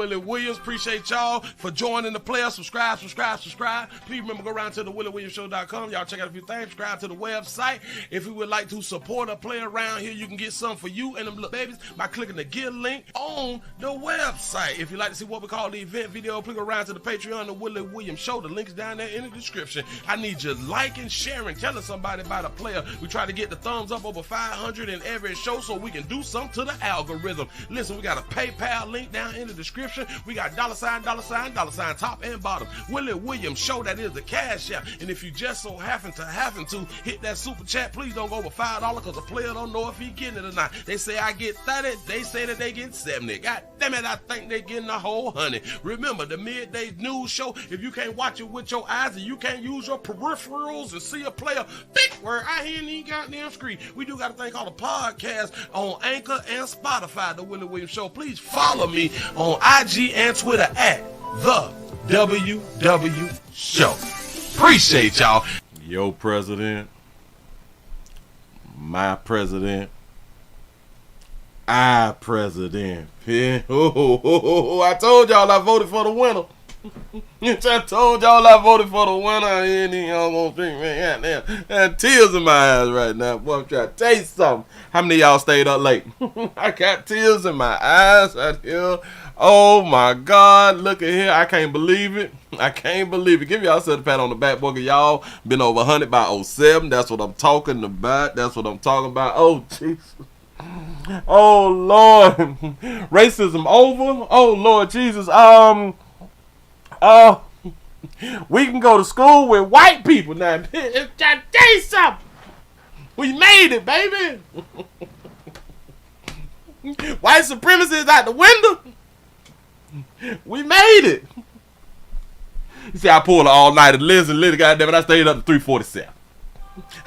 Willie Williams, appreciate y'all for joining the player. Subscribe. Please remember, go around to the WillieWilliamsShow.com. Y'all check out a few things. Subscribe to the website. If you would like to support a player around here, you can get something for you and them little babies by clicking the Get link on the website. If you'd like to see what we call the event video, please go around to the Patreon, the Willie Williams Show. The link is down there in the description. I need you liking, sharing, telling somebody about a player. We try to get the thumbs up over 500 in every show so we can do something to the algorithm. Listen, we got a PayPal link down in the description. We got $, top and bottom. Willie Williams Show, that is the cash app. And if you just so happen to hit that super chat, please don't go over $5 because the player don't know if he getting it or not. They say I get 30, they say that they get 70. God damn it, I think they getting a whole 100. Remember, the midday news show, if you can't watch it with your eyes and you can't use your peripherals and see a player, big word, I hear any goddamn screen. We do got a thing called a podcast on Anchor and Spotify, the Willie Williams Show. Please follow me on IG and Twitter at the WW Show. Appreciate y'all. Yo, president, my president, I president. Yeah. I told y'all I voted for the winner. I told y'all I voted for the winner. And y'all gonna think, man, goddamn, I have tears in my eyes right now. Boy, I'm trying to tell you something. How many of y'all stayed up late? I got tears in my eyes out here. Oh my God, look at here. I can't believe it. I can't believe it. Give y'all a pat on the back, boy. Y'all been over 100 by 07. That's what I'm talking about. That's what I'm talking about. Oh, Jesus. Oh, Lord. Racism over. Oh, Lord Jesus. We can go to school with white people now. Trying to tell you something. We made it, baby. White supremacy is out the window. We made it. You see, I pulled an all-nighter. Listen, goddamn it, I stayed up to 3:47.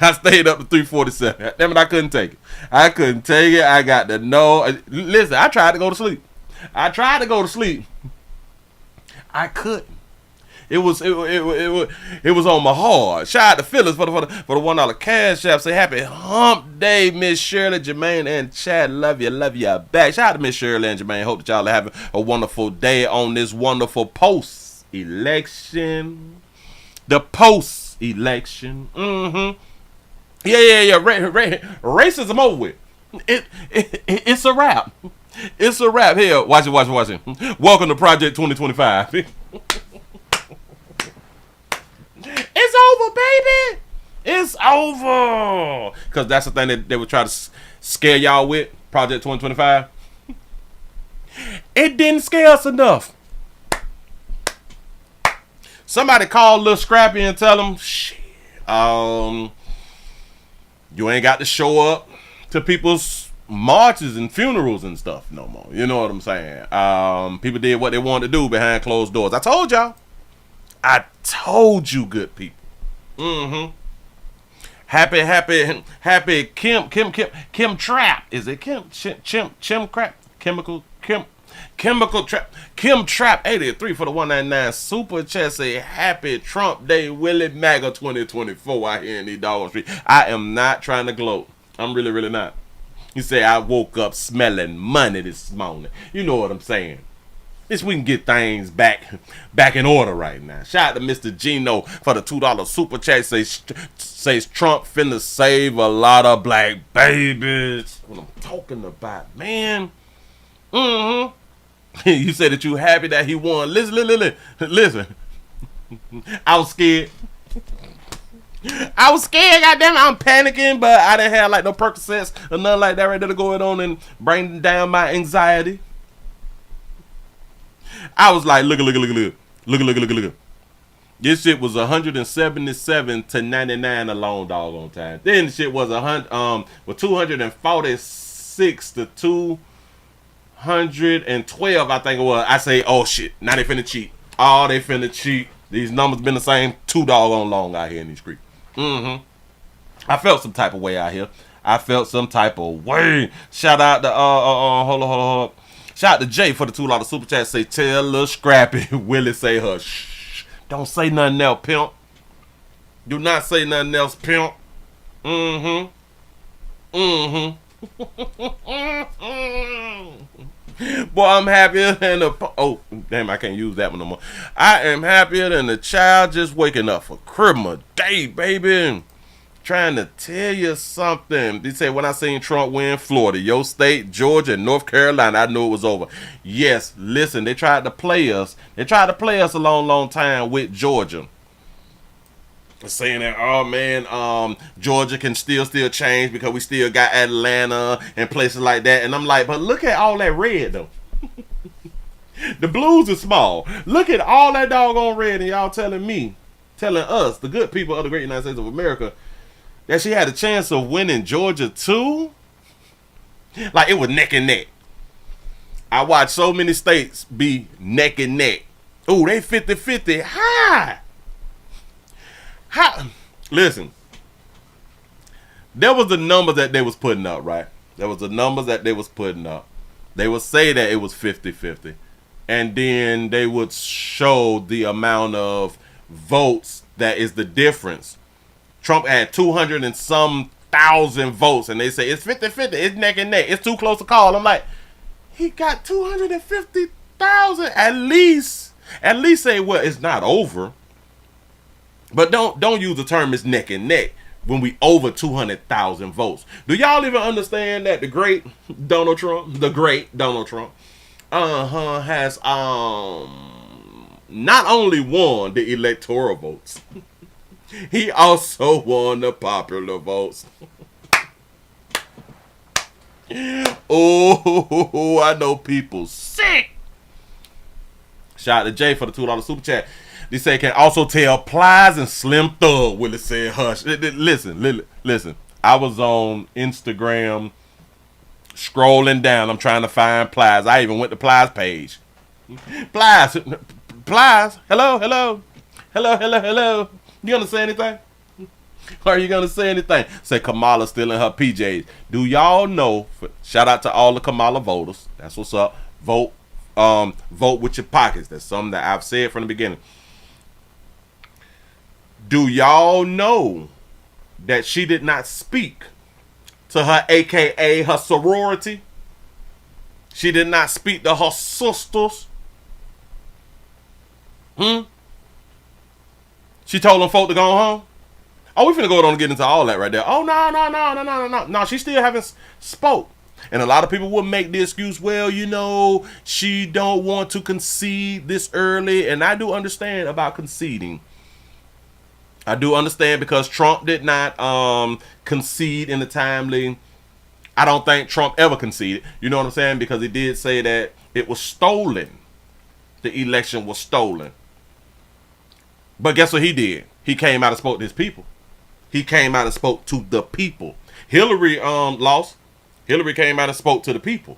I stayed up to 3:47. Damn it, I couldn't take it. I got to know. Listen, I tried to go to sleep. I couldn't. It was on my heart. Shout out to Phyllis for the $1 cash app. Say happy hump day, Miss Shirley, Jermaine, and Chad. Love you back. Shout out to Miss Shirley and Jermaine. Hope that y'all are having a wonderful day on this wonderful post-election. The post-election. Yeah. Racism over with. It's a wrap. It's a wrap. Here, watch it. Welcome to Project 2025. It's over, baby. It's over. Because that's the thing that they would try to scare y'all with, Project 2025. It didn't scare us enough. Somebody call Lil Scrappy and tell him, shit, you ain't got to show up to people's marches and funerals and stuff no more. You know what I'm saying? People did what they wanted to do behind closed doors. I told y'all. I told you, good people. Happy Kim Trap. Is it Kim Crap? Chemical Trap. Kim Trap 83 for the 199 super chat. Say happy Trump Day, Willie MAGA 2024 out here in these dog street. I am not trying to gloat. I'm really not. You say I woke up smelling money this morning. You know what I'm saying. This we can get things back in order right now. Shout out to Mr. Gino for the $2 super chat. Says Trump finna save a lot of black babies. What I'm talking about, man. You said that you happy that he won. Listen. I was scared. Goddamn. I'm panicking, but I didn't have like no Percocets or nothing like that right there to go on and bring down my anxiety. I was like, look. This shit was 177 to 99 a long doggone time. Then shit was 246 to 212, I think it was. I say, oh shit, now they finna cheat. Oh, they finna cheat. These numbers been the same too doggone long out here in these streets. I felt some type of way out here. Shout out to hold on. Shout out to Jay for the $2 super chat. Say, tell Lil Scrappy. Willie say her. Shh. Don't say nothing else, pimp. Do not say nothing else, pimp. Boy, I'm happier than oh, damn, I can't use that one no more. I am happier than the child just waking up for Christmas Day, baby. Trying to tell you something. They say when I seen Trump win Florida, your state, Georgia, and North Carolina, I knew it was over. Yes, listen, they tried to play us. They tried to play us a long time with Georgia. Saying that, oh man, Georgia can still change because we still got Atlanta and places like that. And I'm like, but look at all that red though. The blues are small. Look at all that doggone red, and y'all telling us, the good people of the great United States of America, that she had a chance of winning Georgia too? Like it was neck and neck. I watched so many states be neck and neck. Ooh, they 50-50. Hi. Listen. There was the numbers that they was putting up, right? There was the numbers that they was putting up. They would say that it was 50-50. And then they would show the amount of votes that is the difference. Trump had 200 and some thousand votes, and they say it's 50-50, it's neck and neck, it's too close to call. I'm like, he got 250,000 at least. At least say, well, it's not over. But don't use the term it's neck and neck when we over 200,000 votes. Do y'all even understand that the great Donald Trump, has not only won the electoral votes, he also won the popular votes. Oh, I know people sick. Shout out to Jay for the $2 super chat. They say can also tell Plies and Slim Thug. Willie said hush. Listen. I was on Instagram scrolling down. I'm trying to find Plies. I even went to Plies page. Plies. Hello. You gonna say anything? Are you gonna say anything? Say Kamala still in her PJs. Do y'all know? Shout out to all the Kamala voters. That's what's up. Vote with your pockets. That's something that I've said from the beginning. Do y'all know that she did not speak to her AKA her sorority? She did not speak to her sisters. She told them folk to go home. Oh, we finna go on and get into all that right there. Oh, no. No, she still haven't spoke. And a lot of people will make the excuse, well, you know, she don't want to concede this early. And I do understand about conceding. I do understand because Trump did not concede in the timely. I don't think Trump ever conceded. You know what I'm saying? Because he did say that it was stolen. The election was stolen. But guess what he did? He came out and spoke to his people. He came out and spoke to the people. Hillary lost. Hillary came out and spoke to the people.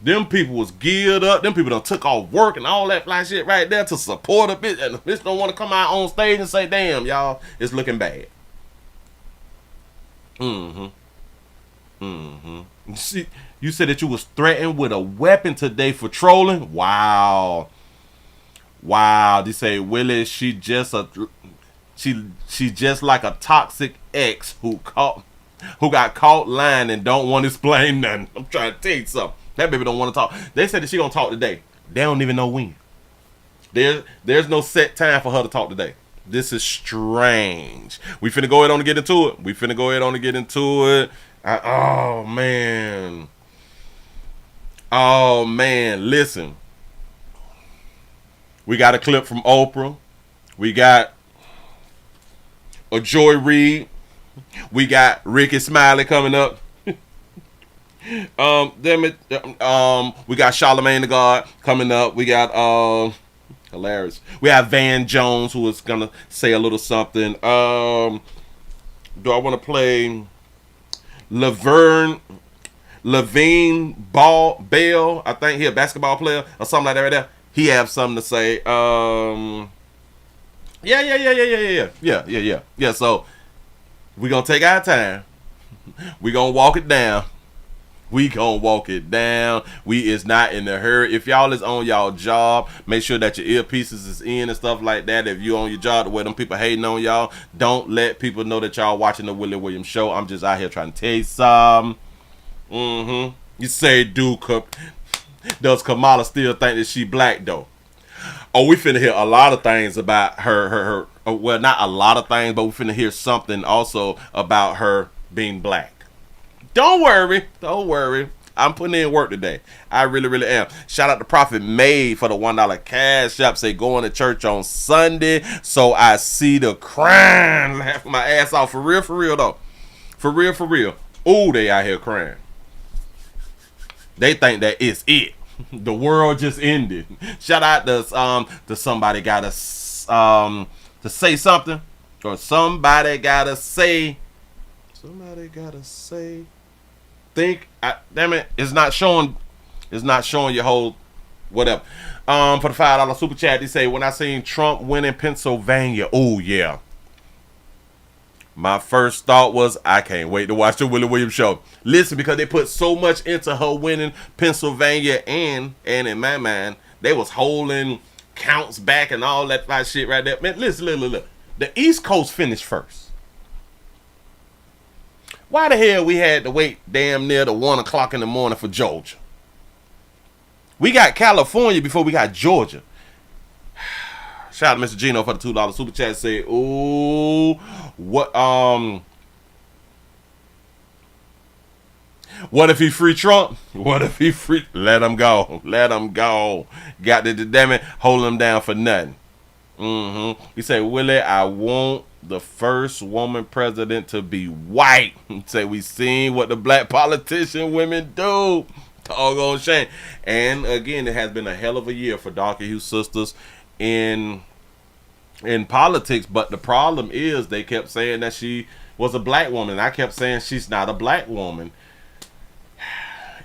Them people was geared up. Them people done took off work and all that fly shit right there to support a bitch. And the bitch don't want to come out on stage and say, damn, y'all, it's looking bad. See, you said that you was threatened with a weapon today for trolling? Wow. They say, Willie, she just like a toxic ex who got caught lying and don't want to explain nothing. I'm trying to tell you something. That baby don't want to talk. They said that she gonna talk today. They don't even know when. There's no set time for her to talk today. This is strange. We finna go ahead on and get into it. Oh man, listen. We got a clip from Oprah. We got a Joy Reid. We got Ricky Smiley coming up. We got Charlemagne the God coming up. We got hilarious. We have Van Jones who is gonna say a little something. Do I want to play Levine Bell? I think he a basketball player or something like that right there. He have something to say. Yeah. So we gonna take our time. We gonna walk it down. We is not in a hurry. If y'all is on y'all job, make sure that your earpieces is in and stuff like that. If you on your job the way them people hating on y'all, don't let people know that y'all watching the Willie Williams show. I'm just out here trying to tell you something. You say, does Kamala still think that she black though? Oh, we finna hear a lot of things about her. Well, not a lot of things, but we finna hear something also about her being black. Don't worry. I'm putting in work today. I really am. Shout out to Prophet May for the $1 cash app. Say going to church on Sunday, so I see the crying. Laughing my ass off. For real though. For real. Ooh, they out here crying. They think that it's it. The world just ended. Shout out to somebody gotta to say something, or somebody gotta say. Damn it, it's not showing your whole whatever. For the $5 super chat, they say, when I seen Trump win in Pennsylvania, oh yeah. My first thought was, I can't wait to watch the Willie Williams show. Listen, because they put so much into her winning Pennsylvania, and in my mind, they was holding counts back and all that shit right there. Man, listen. The East Coast finished first. Why the hell we had to wait damn near to 1 o'clock in the morning for Georgia? We got California before we got Georgia. Shout out to Mr. Gino for the $2 super chat. Say, ooh, what if he free Trump? What if he free? Let him go. Got to damn it, hold him down for nothing. He said, Willie, I want the first woman president to be white. Say, we seen what the black politician women do. Doggone shame. And again, it has been a hell of a year for darker hue sisters in politics, but the problem is they kept saying that she was a black woman. I kept saying she's not a black woman.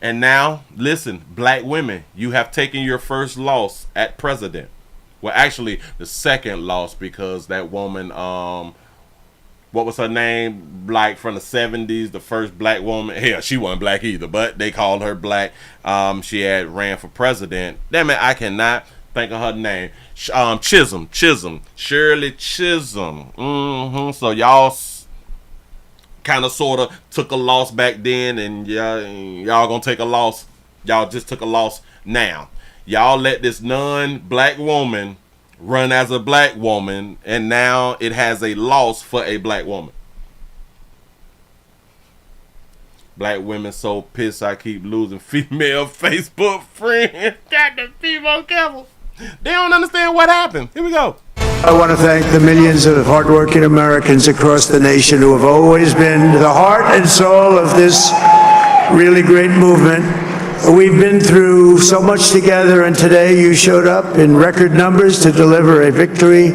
And now, listen, black women, you have taken your first loss at president. Well, actually, the second loss, because that woman, what was her name? Like from the 70s, the first black woman. Hell, she wasn't black either, but they called her black. She had ran for president. Damn it, I cannot think of her name. Chisholm, Shirley Chisholm. So y'all kind of sort of took a loss back then, and y'all gonna take a loss. Y'all just took a loss now. Y'all let this non-black woman run as a black woman, and now it has a loss for a black woman. Black women so pissed I keep losing female Facebook friends. Got the female devil. They don't understand what happened. Here we go. I want to thank the millions of hardworking Americans across the nation who have always been the heart and soul of this really great movement. We've been through so much together, and today you showed up in record numbers to deliver a victory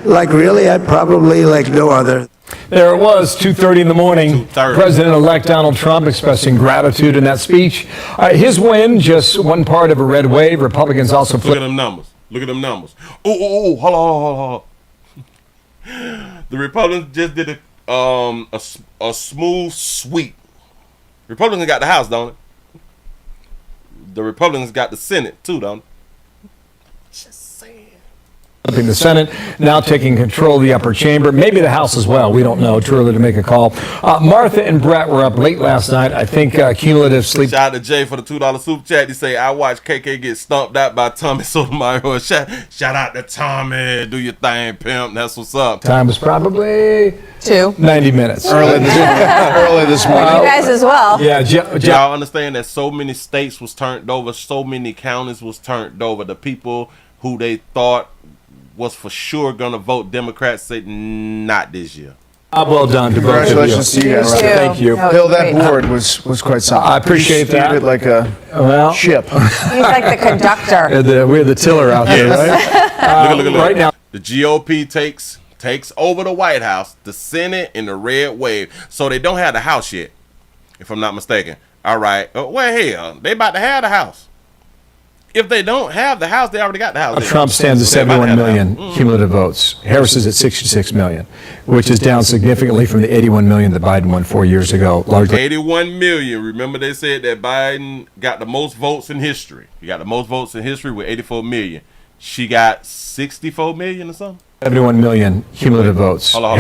like no other. There it was, 2:30 in the morning. President-elect Donald Trump expressing gratitude in that speech. His win, just one part of a red wave. Republicans also Look at them numbers. Oh, hold on. The Republicans just did a smooth sweep. Republicans got the House, don't it? The Republicans got the Senate too, don't they? Just saying. The Senate now taking control of the upper chamber, maybe the House as well. We don't know. Too early to make a call. Martha and Brett were up late last night. I think cumulative sleep. Shout out to Jay for the $2 super chat. He say, I watched KK get stomped out by Tommy Sotomayor. Shout out to Tommy. Do your thing, pimp. That's what's up. Time was probably 90 minutes. Early this morning. You guys as well. Yeah, y'all understand that so many states was turned over, so many counties was turned over. The people who they thought was for sure gonna vote Democrat said not this year. Well done to both of you. Congratulations to you guys. Thank you. Bill, that board was quite solid. I appreciate that. Steered it like a ship. He's like the conductor. We're the tiller out there, right? Look. Right now, the GOP takes over the White House, the Senate, and the red wave. So they don't have the House yet, if I'm not mistaken. All right. Well, hell, they about to have the House. If they don't have the House, they already got the House. Trump stands at 71 million cumulative votes. Harris is at 66 million, which is down significantly from the 81 million that Biden won 4 years ago. Largely 81 million. Remember they said that Biden got the most votes in history. He got the most votes in history with 84 million. She got 64 million or something. 71 million cumulative votes. Hold on.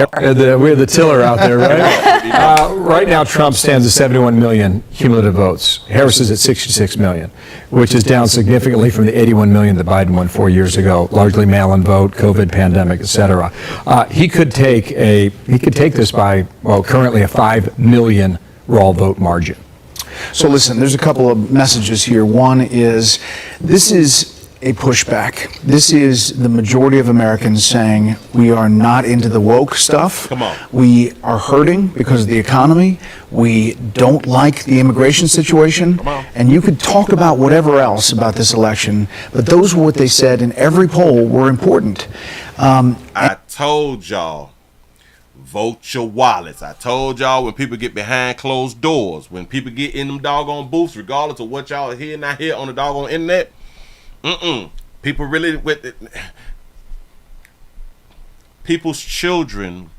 We're the tiller out there, right? Right now, Trump stands at 71 million cumulative votes. Harris is at 66 million, which is down significantly from the 81 million that Biden won 4 years ago, largely mail-in vote, COVID, pandemic, etc. He could take this by, well, currently a 5 million raw vote margin. So listen, there's a couple of messages here. One is, this is a pushback. This is the majority of Americans saying we are not into the woke stuff. Come on. We are hurting because of the economy. We don't like the immigration situation. Come on. And you could talk about whatever else about this election, but those were what they said in every poll were important. I told y'all, vote your wallets. I told y'all, when people get behind closed doors, when people get in them doggone booths, regardless of what y'all hear not hear on the doggone internet, people really with it. People's children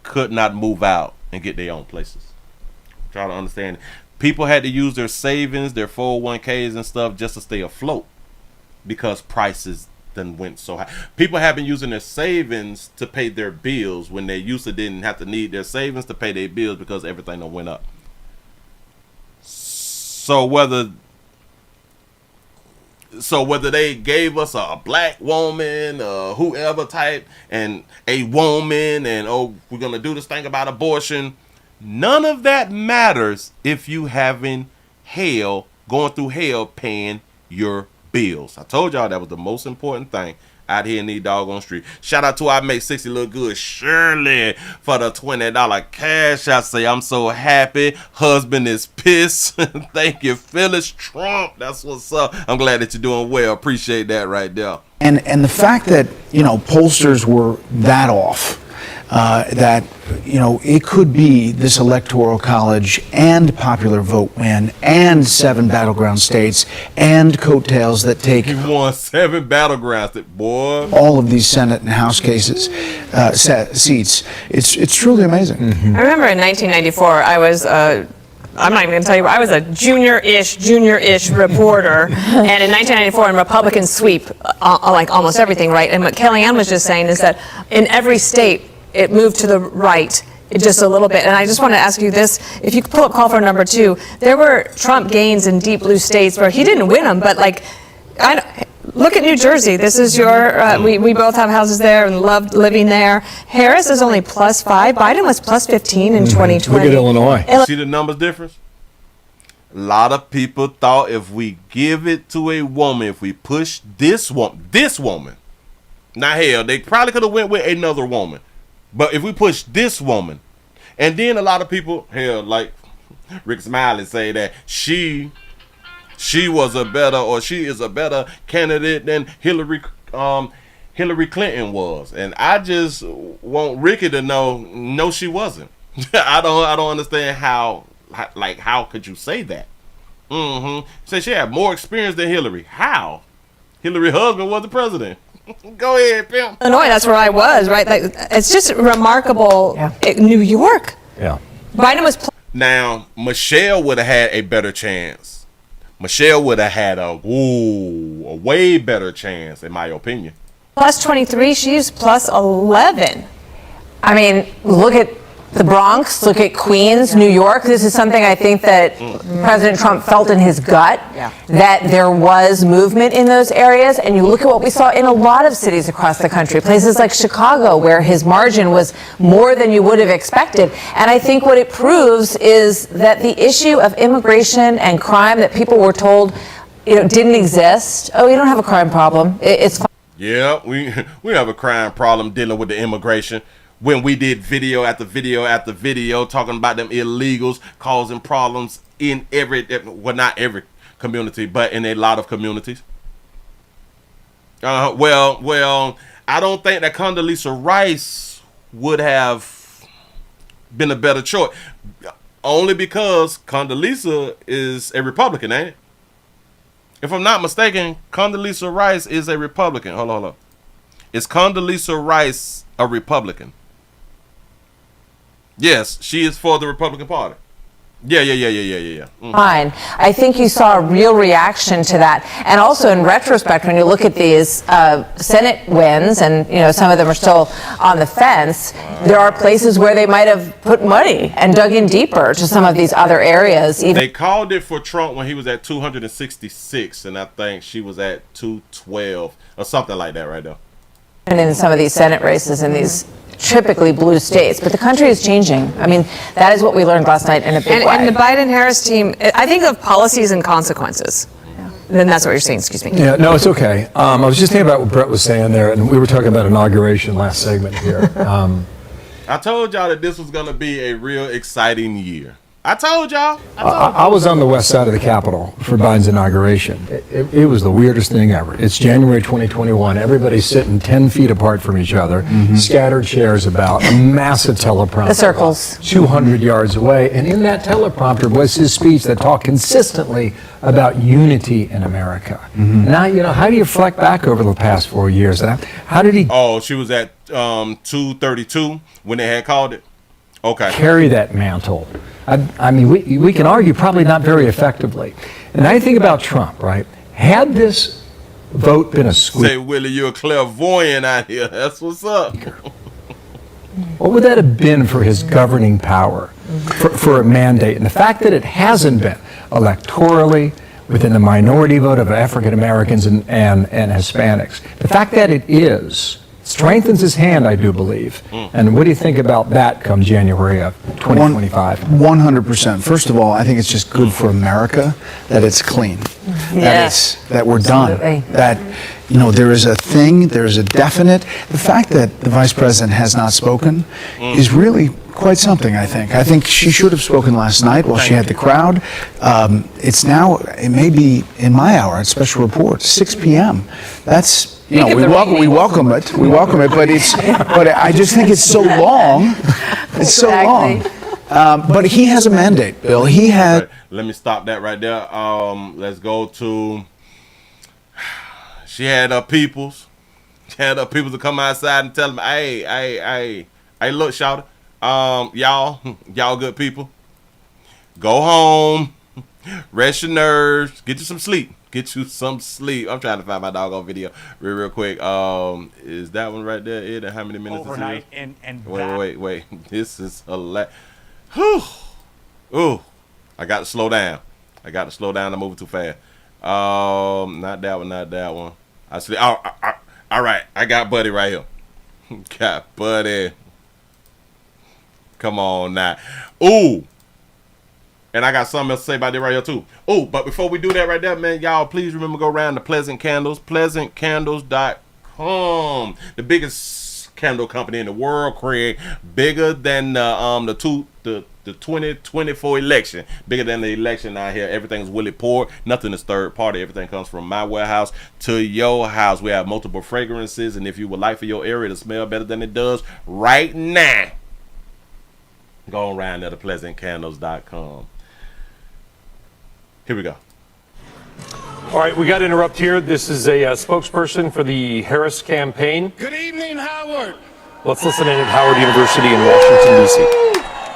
could not move out and get their own places. Try to understand. People had to use their savings, their 401ks and stuff just to stay afloat because prices then went so high. People have been using their savings to pay their bills when they used to didn't have to need their savings to pay their bills because everything done went up. So whether they gave us a black woman, whoever type, and a woman, and we're gonna do this thing about abortion, none of that matters if you having going through hell paying your bills. I told y'all that was the most important thing out here in these doggone street. Shout out to I Make 60 Look Good Shirley for the $20 cash. I say I'm so happy. Husband is pissed. Thank you, Phyllis Trump. That's what's up. I'm glad that you're doing well. Appreciate that right there. And the fact that, pollsters were that off, that, it could be this electoral college and popular vote win and 7 battleground states and coattails that take... He won 7 battlegrounds, boy. All of these Senate and House cases, seats. It's truly amazing. I remember in 1994, I was... I'm not even going to tell you. I was a junior-ish reporter, and in 1994, in Republican sweep, like almost everything, right? And what Kellyanne was just saying is that in every state, it moved to the right just a little bit. And I just want to ask you this: if you could pull up call for number 2, there were Trump gains in deep blue states where he didn't win them, but look at New Jersey. This is your, we both have houses there and loved living there. Harris is only +5. Biden was +15 in 2020. Look at Illinois. See the numbers difference? A lot of people thought if we give it to a woman, if we push this woman, now hell, they probably could have went with another woman. But if we push this woman, and then a lot of people, hell, like Rick Smiley say that she was a better, or she is a better candidate than Hillary Clinton was. And I just want Ricky to know, no, she wasn't. I don't understand how could you say that? Say she had more experience than Hillary. How? Hillary's husband was the president. Go ahead, Pimp. Illinois, that's where I was, right? It's just remarkable. Yeah. New York. Yeah. Biden was... Now, Michelle would have had a better chance. Michelle would have had a way better chance, in my opinion. +23, she's +11. I mean, look at the Bronx, look at Queens, New York. This is something I think that President Trump felt in his gut, that there was movement in those areas. And you look at what we saw in a lot of cities across the country, places like Chicago, where his margin was more than you would have expected. And I think what it proves is that the issue of immigration and crime that people were told didn't exist. Oh, you don't have a crime problem. It's fine. Yeah, we have a crime problem dealing with the immigration. When we did video after video after video talking about them illegals causing problems in not every community, but in a lot of communities. Well, I don't think that Condoleezza Rice would have been a better choice. Only because Condoleezza is a Republican, ain't it? If I'm not mistaken, Condoleezza Rice is a Republican. Hold on. Is Condoleezza Rice a Republican? Yes, she is for the Republican Party. Yeah. Fine. I think you saw a real reaction to that. And also in retrospect, when you look at these Senate wins, and some of them are still on the fence, there are places where they might have put money and dug in deeper to some of these other areas. They called it for Trump when he was at 266, and I think she was at 212 or something like that right there. And in some of these Senate races in these typically blue states, but the country is changing. I mean, that is what we learned last night in a big way. And the Biden-Harris team, I think of policies and consequences. Then that's what you're saying, excuse me. Yeah, no, it's okay. I was just thinking about what Brett was saying there, and we were talking about inauguration last segment here. I told y'all that this was going to be a real exciting year. I told y'all. I was on the west side of the Capitol for Biden's inauguration. It was the weirdest thing ever. It's January 2021. Everybody's sitting 10 feet apart from each other, scattered chairs about, a massive teleprompter. The circles. 200 yards away. And in that teleprompter was his speech that talked consistently about unity in America. Now, how do you reflect back over the past 4 years? How did he... Oh, she was at 232 when they had called it? Okay. Carry that mantle. I mean, we can argue probably not very effectively. And I think about Trump, right? Had this vote been a squeak... Say, Willie, you're a clairvoyant out here. That's what's up. What would that have been for his governing power, for a mandate? And the fact that it hasn't been electorally within the minority vote of African Americans and Hispanics, the fact that it is strengthens his hand, I do believe. And what do you think about that come January of 2025? 100%. First of all, I think it's just good for America that it's clean. That we're done. Absolutely. That, there is a thing, there is a definite. The fact that the vice president has not spoken is really quite something, I think. I think she should have spoken last night while she had the crowd. It may be in my hour, a special report, 6 p.m. That's... we welcome it, but I just think it's so long. It's so long. But he has a mandate, Bill. He had. Right. Let me stop that right there. Let's go to. She had her peoples. She had her peoples to come outside and tell them, hey, look, shouter, y'all good people. Go home, rest your nerves, get you some sleep. I'm trying to find my doggone video real quick. Is that one right there? Ed, and how many minutes overnight is it? And Wait. This is a lot. Ooh. I got to slow down. I'm moving too fast. Not that one. I see. All right. I got Buddy right here. Got Buddy. Come on now. Ooh. And I got something else to say about that right here, too. Oh, but before we do that right there, man, y'all, please remember to go around to Pleasant Candles, pleasantcandles.com. The biggest candle company in the world, create bigger than the 2024 election. Bigger than the election out here. Everything's Willie poured. Nothing is third party. Everything comes from my warehouse to your house. We have multiple fragrances, and if you would like for your area to smell better than it does right now, go around to pleasantcandles.com. Here we go. all right, we got to interrupt here. This is a spokesperson for the Harris campaign. Good evening, Howard. Let's listen in at Howard University in Washington, D.C.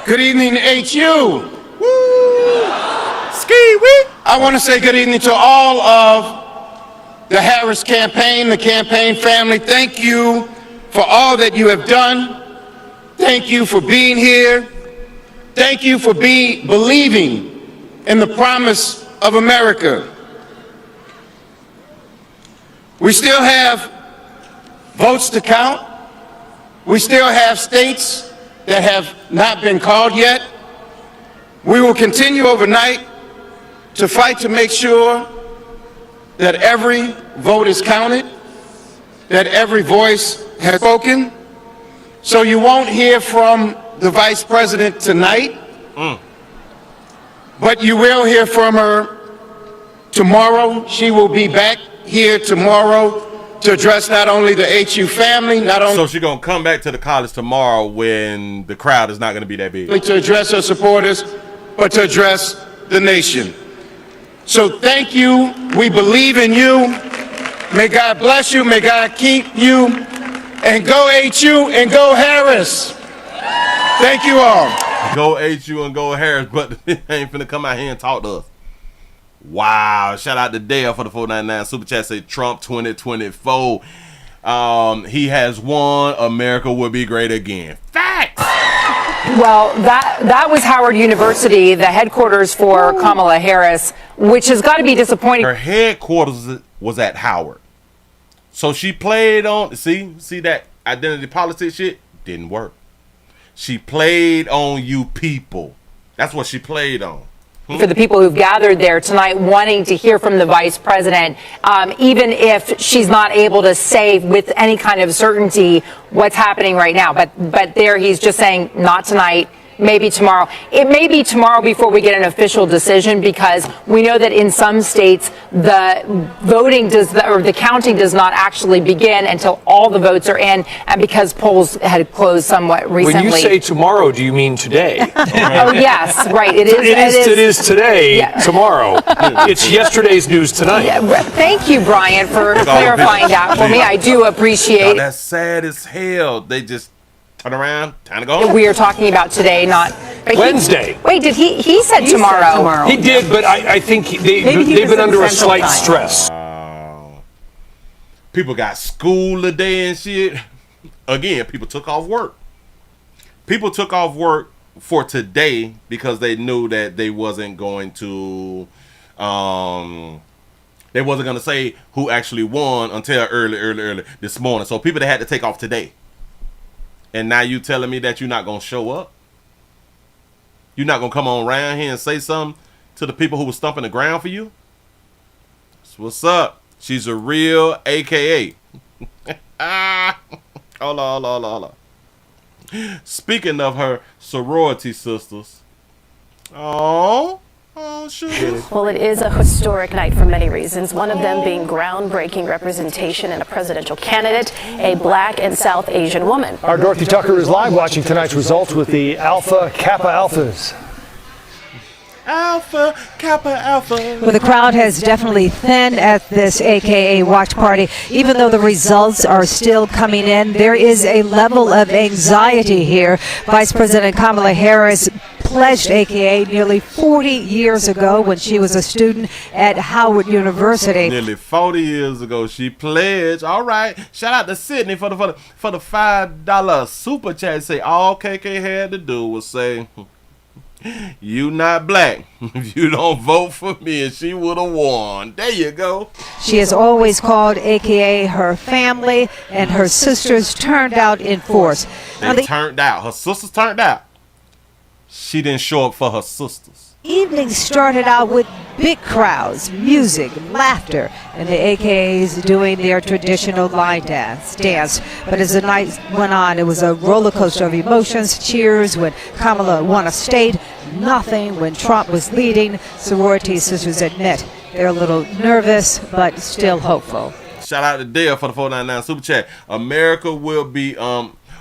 Good evening, HU. SKEEWEE. I want to say good evening to all of the Harris campaign, the campaign family. Thank you for all that you have done. Thank you for being here. Thank you for believing in the promise of America. We still have votes to count. We still have states that have not been called yet. We will continue overnight to fight to make sure that every vote is counted, that every voice has spoken. So you won't hear from the Vice President tonight, but you will hear from her tomorrow. She will be back here tomorrow to address not only the HU family, not only... So she's going to come back to the college tomorrow when the crowd is not going to be that big. ...to address her supporters, but to address the nation. So thank you. We believe in you. May God bless you. May God keep you. And go HU and go Harris. Thank you all. Go HU and go Harris, but they ain't finna come out here and talk to us. Wow. Shout out to Dale for the 499 super chat. Say Trump 2024. He has won. America will be great again. Facts. Well, that was Howard University, the headquarters for Kamala Harris, which has got to be disappointing. Her headquarters was at Howard. So she played on, see that identity politics shit? Didn't work. She played on you people. That's what she played on. For the people who've gathered there tonight wanting to hear from the vice president, even if she's not able to say with any kind of certainty what's happening right now. But there he's just saying not tonight, maybe tomorrow. It may be tomorrow before we get an official decision, because we know that in some states the voting or the counting does not actually begin until all the votes are in, and because polls had closed somewhat recently. When you say tomorrow, do you mean today? Oh yes, right. It is today. Yeah. Tomorrow. It's yesterday's news tonight. Yeah, thank you, Brian, for clarifying that for me. I do appreciate. That's sad as hell. They just turn around, time to go home. We are talking about today, not Wednesday. Wait, did he said tomorrow? He did, but I think they've been under a slight stress. People got school today and shit. Again, people took off work. People took off work for today because they knew that they wasn't going to say who actually won until early this morning. So people that had to take off today. And now you telling me that you're not going to show up? You're not going to come on around here and say something to the people who were stumping the ground for you? That's what's up. She's a real AKA. Hold on. Speaking of her sorority sisters. Oh, sugar. Well, it is a historic night for many reasons, one of them being groundbreaking representation in a presidential candidate, a black and South Asian woman. Our Dorothy Tucker is live watching tonight's results with the Alpha Kappa Alphas. Alpha, Kappa, Alpha. Well, the crowd has definitely thinned at this AKA watch party. Even though the results are still coming in, there is a level of anxiety here. Vice President Kamala Harris pledged AKA nearly 40 years ago when she was a student at Howard University. Nearly 40 years ago, she pledged. All right. Shout out to Sydney for the $5 super chat. Say all KK had to do was say, you not black. If you don't vote for me, and she would have won. There you go. She has always called AKA her family, and her sisters turned out in force. They turned out. Her sisters turned out. She didn't show up for her sisters. Evening started out with big crowds, music, laughter, and the AKAs doing their traditional line dance. But as the night went on, it was a roller coaster of emotions, cheers when Kamala won a state, nothing when Trump was leading. Sorority sisters admit they're a little nervous, but still hopeful. Shout out to Dale for the 499 super chat. America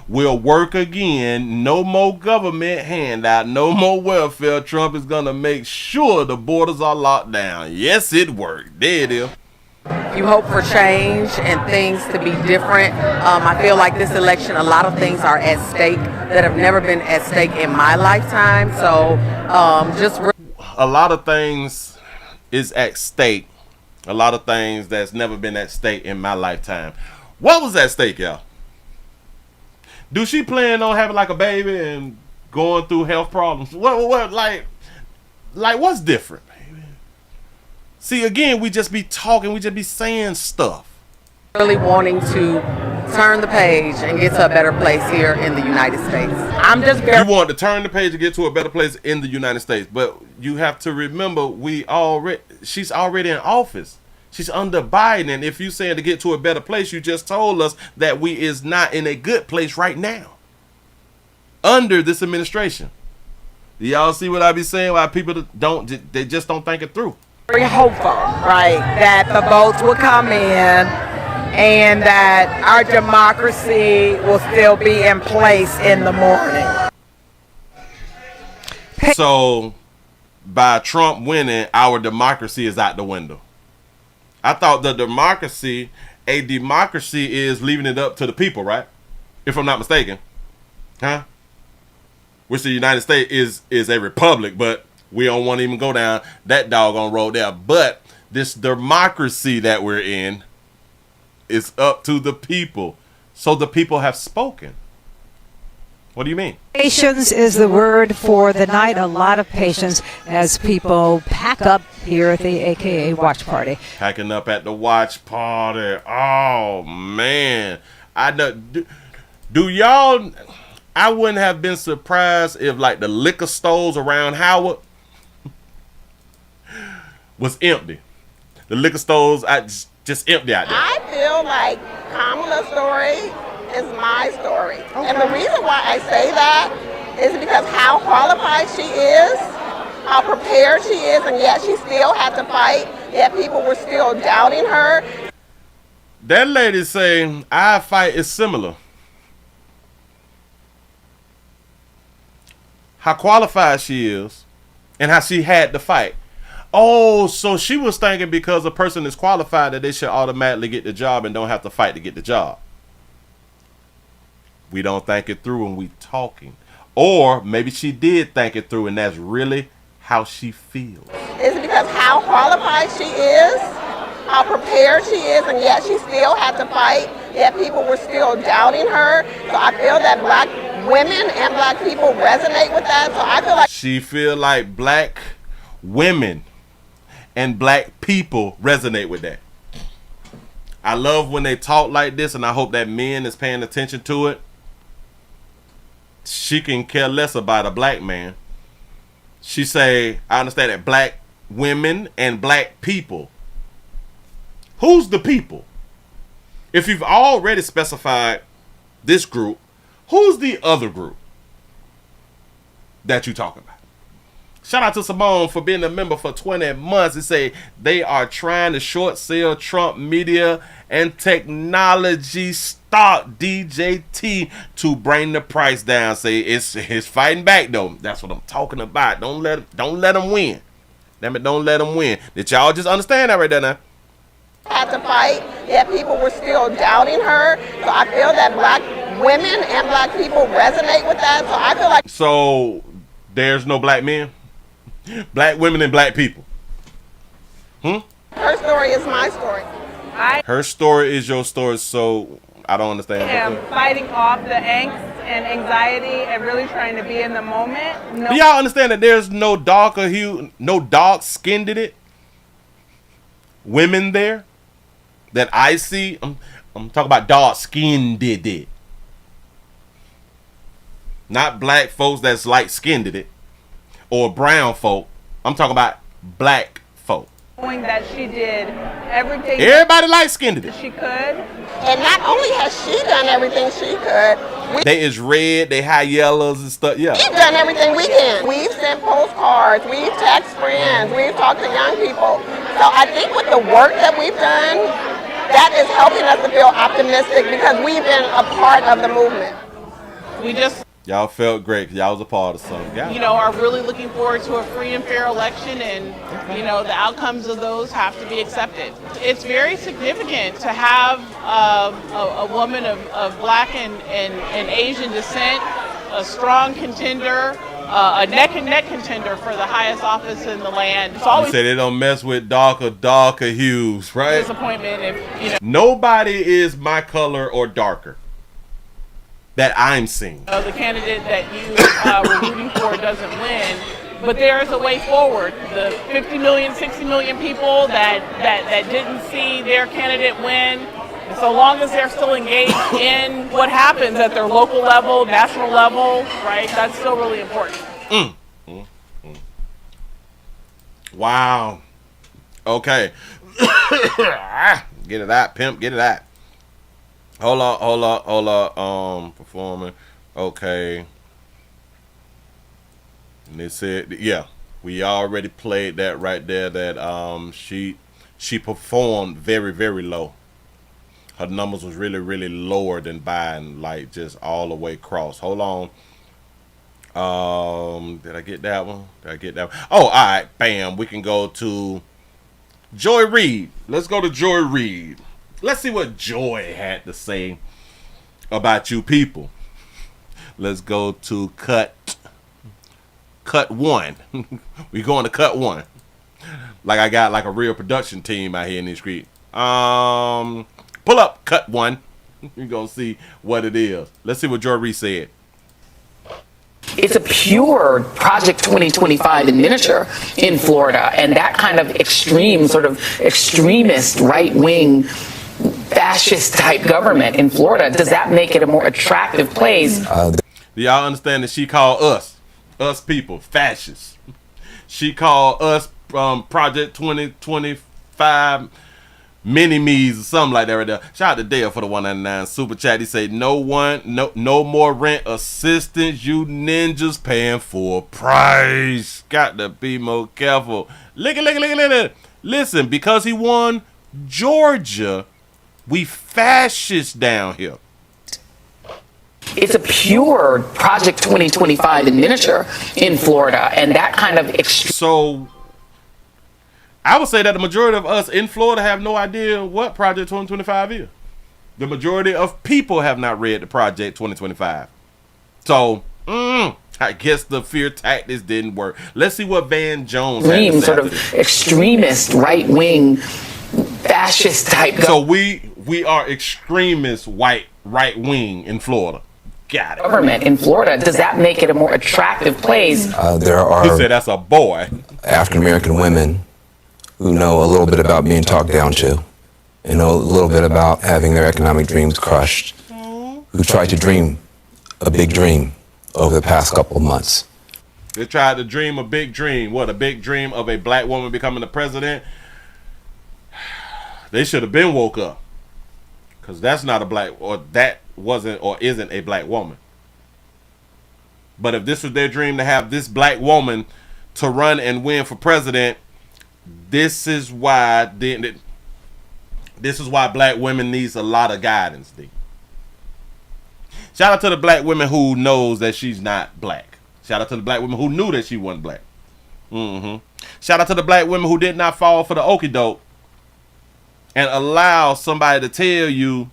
will work again. No more government handout. No more welfare. Trump is going to make sure the borders are locked down. Yes, it worked. There it is. You hope for change and things to be different. I feel like this election, a lot of things are at stake that have never been at stake in my lifetime. So a lot of things is at stake. A lot of things that's never been at stake in my lifetime. What was at stake, y'all? Do she plan on having like a baby and going through health problems? What like what's different, baby? See, again, we just be talking, we just be saying stuff. Really wanting to turn the page and get to a better place here in the United States. You want to turn the page and get to a better place in the United States, but you have to remember she's already in office. She's under Biden, and if you saying to get to a better place, you just told us that we is not in a good place right now under this administration. Do y'all see what I be saying? Why people they just don't think it through. Very hopeful, right, that the votes will come in and that our democracy will still be in place in the morning. So, by Trump winning, our democracy is out the window. I thought a democracy is leaving it up to the people, right? If I'm not mistaken. Huh? which the United States is a republic, but we don't want to even go down that doggone road there. But this democracy that we're in is up to the people. So the people have spoken. What do you mean? Patience is the word for the night. A lot of patience as people pack up here at the AKA watch party. Packing up at the watch party. Oh, man. I know. Do y'all... I wouldn't have been surprised if, like, the liquor stores around Howard was empty. The liquor stores just empty out there. I feel like Kamala's story is my story. Okay. And the reason why I say that is because how qualified she is, how prepared she is, and yet she still had to fight, yet people were still doubting her. That lady saying, our fight is similar. How qualified she is and how she had to fight. Oh, so she was thinking because a person is qualified that they should automatically get the job and don't have to fight to get the job. We don't think it through when we talking. Or maybe she did think it through and that's really how she feels. It's because how qualified she is, how prepared she is, and yet she still had to fight, yet people were still doubting her. So I feel that black women and black people resonate with that. So I feel like she feel like black women and black people resonate with that. I love when they talk like this, and I hope that men is paying attention to it. She can care less about a black man. She say, I understand that black women and black people. Who's the people? If you've already specified this group, who's the other group that you talking about? Shout out to Simone for being a member for 20 months. They say they are trying to short sell Trump media and technology stock DJT to bring the price down. Say it's fighting back though. That's what I'm talking about. Don't let them win. Damn it, don't let them win. Did y'all just understand that right there now? Had to fight, yet people were still doubting her. So I feel that black women and black people resonate with that. So I feel like there's no black men, black women, and black people. Her story is my story. Her story is your story. So I don't understand. I am fighting off the angst and anxiety and really trying to be in the moment. Do y'all understand that there's no darker hue, no dark skinned in it? Women there that I see. I'm talking about dark skinned it. Not black folks that's light skinned it, or brown folk. I'm talking about black folk. Knowing that she did everything. Everybody light skinned it. She could. And not only has she done everything she could, they is red, they high yellows and stuff. Yeah. We've done everything we can. We've sent postcards, we've texted friends, we've talked to young people. So I think with the work that we've done, that is helping us to feel optimistic because we've been a part of the movement. Y'all felt great. Y'all was a part of something. Are really looking forward to a free and fair election, and the outcomes of those have to be accepted. It's very significant to have a woman of black and Asian descent, a strong contender, a neck-and-neck contender for the highest office in the land. It's always you say they don't mess with darker hues, right? Disappointment if nobody is my color or darker that I'm seeing. The candidate that you were rooting for doesn't win, but there is a way forward. The 50 million, 60 million people that didn't see their candidate win, and so long as they're still engaged in what happens at their local level, national level, right, that's still really important. Wow. Okay. Get it out, pimp, get it out. Hold up. Performing. Okay. And they said, yeah, we already played that right there. That she performed very, very low. Her numbers was really, really lower than Biden, like just all the way across. Hold on. Did I get that one? Oh, all right. Bam. We can go to Joy Reid. Let's go to Joy Reid. Let's see what Joy had to say about you people. Let's go to cut cut one. We going to cut one. Like I got like a real production team out here in the street. Pull up cut one. You're going to see what it is. Let's see what Jory said. It's a pure Project 2025 in miniature in Florida, and that kind of extreme, sort of extremist, right-wing, fascist-type government in Florida, does that make it a more attractive place? Do y'all understand that she called us people, fascists? She called us Project 2025 mini-me's or something like that right there. Shout out to Dale for the 199 super chat. He said, no more rent assistance. You ninjas paying full price. Got to be more careful. Look. Listen, because he won Georgia, we fascists down here. It's a pure Project 2025 in miniature in Florida, and that kind of So I would say that the majority of us in Florida have no idea what Project 2025 is. The majority of people have not read the Project 2025. So, I guess the fear tactics didn't work. Let's see what Van Jones had to say sort of extremist, right-wing, fascist type. So we are extremist right-wing in Florida. Got it. Government in Florida, does that make it a more attractive place? There are He said that's a boy. African American women who know a little bit about being talked down to, and know a little bit about having their economic dreams crushed, who tried to dream a big dream over the past couple of months. They tried to dream a big dream. What, a big dream of a black woman becoming the president? They should have been woke up. Because that's not a black, or that wasn't or isn't a black woman. But if this was their dream to have this black woman to run and win for president, this is why black women needs a lot of guidance. Shout out to the black women who knows that she's not black. Shout out to the black women who knew that she wasn't black. Shout out to the black women who did not fall for the okie doke and allow somebody to tell you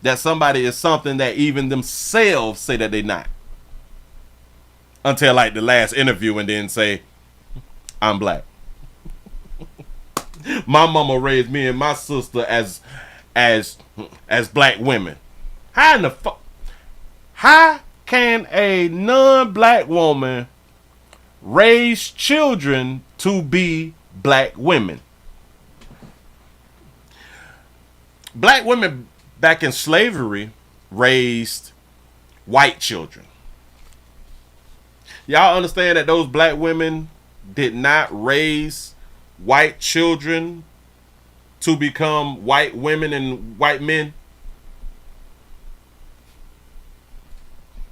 that somebody is something that even themselves say that they're not. Until like the last interview and then say, I'm black. My mama raised me and my sister as black women. How in the fuck? How can a non-black woman raise children to be black women? Black women back in slavery raised white children. Y'all understand that those black women did not raise white children to become white women and white men?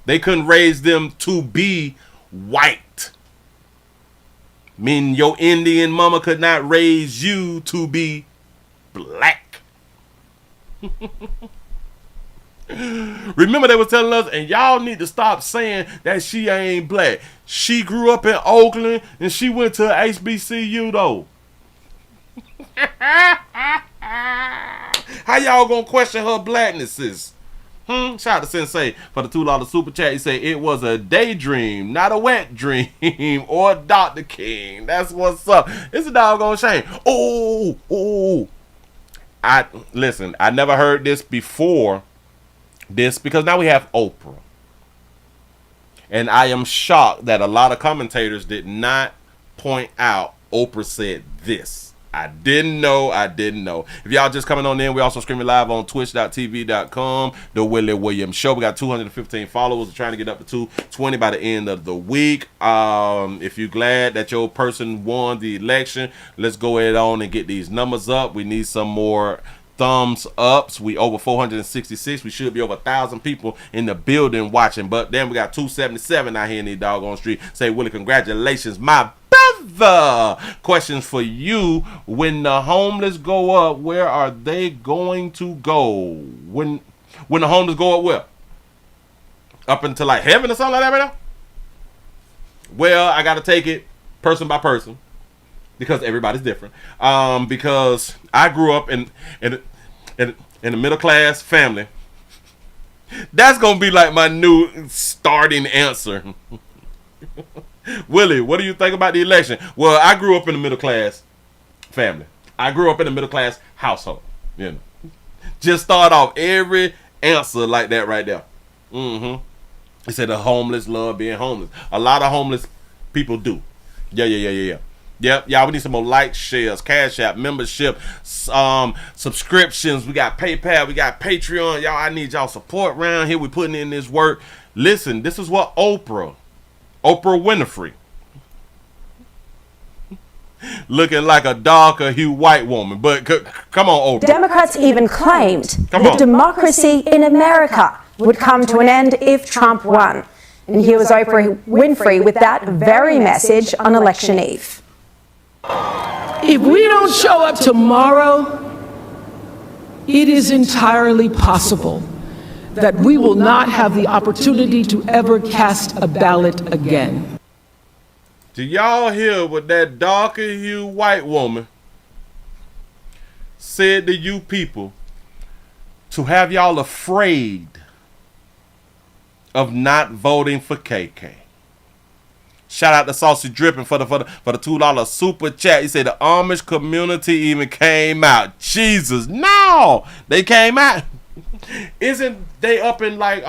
They couldn't raise them to be white. Meaning your Indian mama could not raise you to be black. Remember they was telling us, and y'all need to stop saying that she ain't black. She grew up in Oakland and she went to HBCU though. How y'all gonna question her blacknesses? Shout out to Sensei for the $2 super chat. He said it was a daydream, not a wet dream, or Dr. King. That's what's up. It's a doggone shame. Listen, I never heard this before this because now we have Oprah. And I am shocked that a lot of commentators did not point out Oprah said this. I didn't know. If y'all just coming on in, we also streaming live on twitch.tv.com, The Willie Williams Show. We got 215 followers. We're trying to get up to 220 by the end of the week. If you're glad that your person won the election, let's go ahead on and get these numbers up. We need some more thumbs ups. We over 466. We should be over 1,000 people in the building watching. But then we got 277 out here in the doggone street. Say, Willie, congratulations, my brother. Questions for you. When the homeless go up, where are they going to go? When the homeless go up, where? Up into like heaven or something like that right now? Well, I got to take it person by person. Because everybody's different. Because I grew up in a middle class family. That's gonna be like my new starting answer. Willie, what do you think about the election? Well, I grew up in a middle class family. I grew up in a middle class household. You know, just start off every answer like that right there. He said the homeless love being homeless. A lot of homeless people do. Yeah. Yep, y'all, we need some more likes, shares, Cash App, membership, subscriptions. We got PayPal, we got Patreon. Y'all, I need y'all support around here. We putting in this work. Listen, this is what Oprah Winfrey, looking like a darker hue white woman. But come on, Oprah. Democrats even claimed that democracy in America would come to an end if Trump won. And here was Oprah Winfrey with that very message on election eve. If we don't show up tomorrow, it is entirely possible that we will not have the opportunity to ever cast a ballot again. Do y'all hear what that darker hue white woman said to you people to have y'all afraid of not voting for KK? Shout out to Saucy Dripping for the $2 super chat. He said the Amish community even came out. Jesus, no, they came out. Isn't they up in like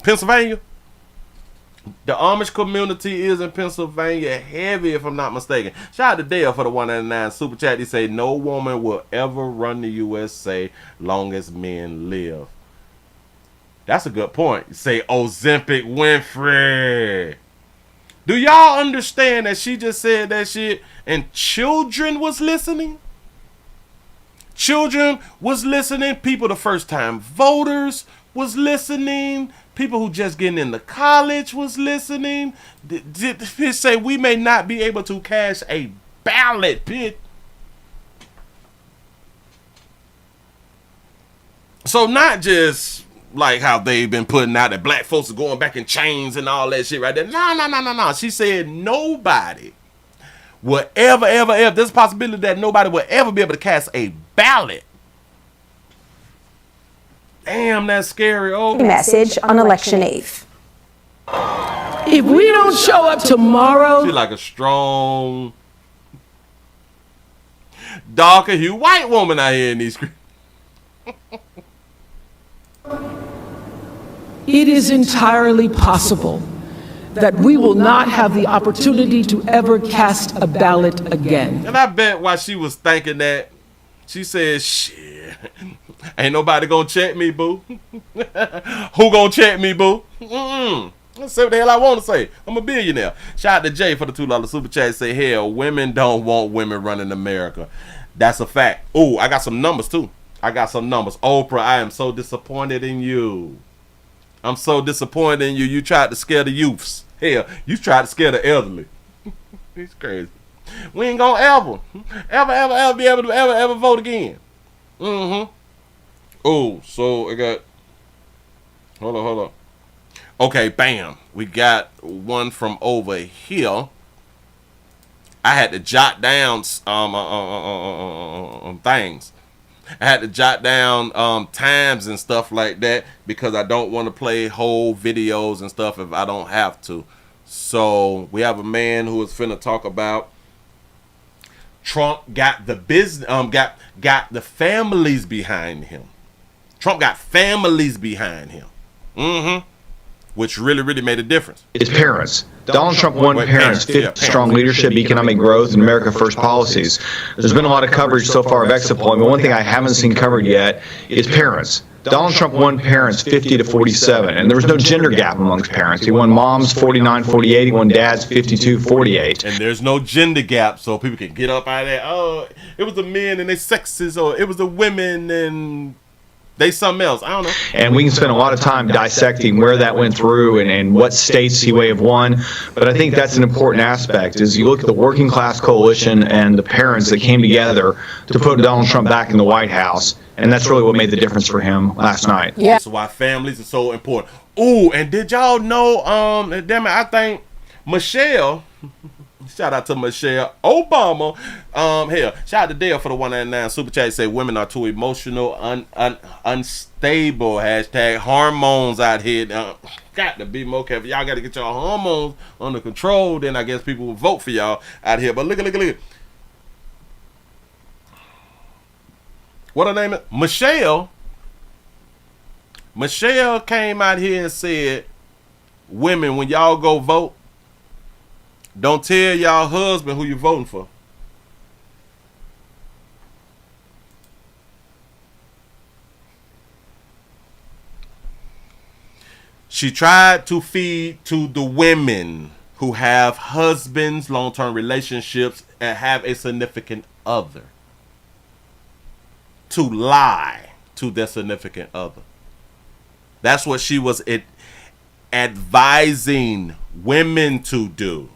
Pennsylvania? The Amish community is in Pennsylvania heavy, if I'm not mistaken. Shout out to Dale for the $1.99 super chat. He said no woman will ever run the USA long as men live. That's a good point. Say Ozempic Winfrey. Do y'all understand that she just said that shit and children was listening? Children was listening. People, the first time voters was listening. People who just getting into college was listening. Did say we may not be able to cast a ballot, Pit. So not just like how they've been putting out that black folks are going back in chains and all that shit right there. No. She said nobody will ever, there's a possibility that nobody will ever be able to cast a ballot. Damn, that's scary. Oh, message on election eve. If we don't show up tomorrow, she's like a strong, darker hue white woman out here in these streets. it is entirely possible that we will not have the opportunity to ever cast a ballot again. And I bet while she was thinking that, she said, shit, ain't nobody gonna check me, boo. Who gonna check me, boo? Let's say what the hell I want to say. I'm a billionaire. Shout out to Jay for the $2 super chat. Say, hell, women don't want women running America. That's a fact. Ooh, I got some numbers too. Oprah, I am so disappointed in you. I'm so disappointed in you. You tried to scare the youths. Hell, you tried to scare the elderly. It's crazy. We ain't gonna ever be able to ever vote again. Oh, so I got. Hold on. Okay, bam. We got one from over here. I had to jot down things. I had to jot down times and stuff like that because I don't want to play whole videos and stuff if I don't have to. So we have a man who is finna talk about Trump got the business, got the families behind him. Trump got families behind him. Which really made a difference. It's parents. Donald Trump won parents' fifth strong leadership, economic growth, and America First policies. There's been a lot of coverage so far of exit polling, but one thing I haven't seen covered yet is parents. Donald Trump won parents 50 to 47, and there was no gender gap amongst parents. He won moms 49-48, he won dads 52-48. And there's no gender gap, so people can get up out of there. Oh, it was the men and their sexes, or it was the women and they something else. I don't know. And we can spend a lot of time dissecting where that went through and what states he may have won. But I think that's an important aspect is you look at the working class coalition and the parents that came together to put Donald Trump back in the White House. And that's really what made the difference for him last night. Yeah. That's why families are so important. Ooh, and did y'all know, damn it, I think Michelle, Shout out to Michelle Obama. Hell, shout out to Dale for the 199 super chat. Say women are too emotional, unstable. Hashtag hormones out here. Got to be more careful. Y'all got to get y'all hormones under control. Then I guess people will vote for y'all out here. But look at. What her name is? Michelle. Michelle came out here and said, women, when y'all go vote, don't tell y'all husband who you voting for. She tried to feed to the women who have husbands, long-term relationships, and have a significant other to lie to their significant other. That's what she was advising women to do.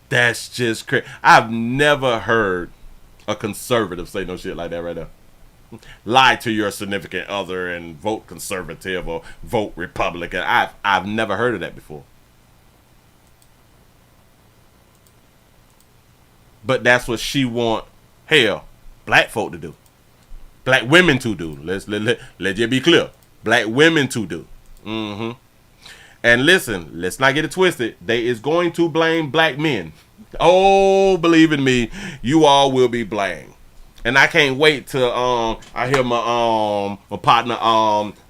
That's just crazy. I've never heard a conservative say no shit like that right now. Lie to your significant other and vote conservative or vote Republican. I've never heard of that before. But that's what she want, hell, black folk to do. Black women to do. Let's just be clear. Black women to do. And listen, let's not get it twisted. They is going to blame black men. Oh, believe in me, you all will be blamed. And I can't wait till I hear my partner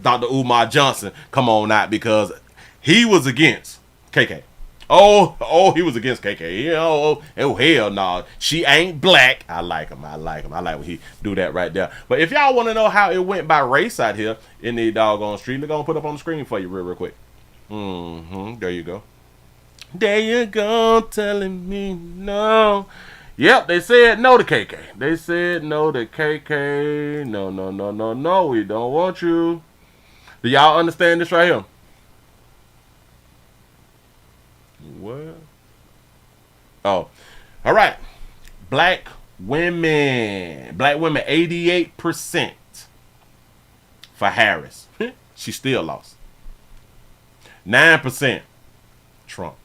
Dr. Umar Johnson come on out, because he was against KK. Oh, he was against KK. Oh hell no. She ain't black. I like him. I like when he do that right there. But if y'all want to know how it went by race out here in the doggone street, they're gonna put up on the screen for you real quick. There you go. There you go, telling me no. Yep, they said no to KK. They said no to KK. No, we don't want you. Do y'all understand this right here? What? Oh, all right. Black women, 88% for Harris. She still lost. 9% Trump.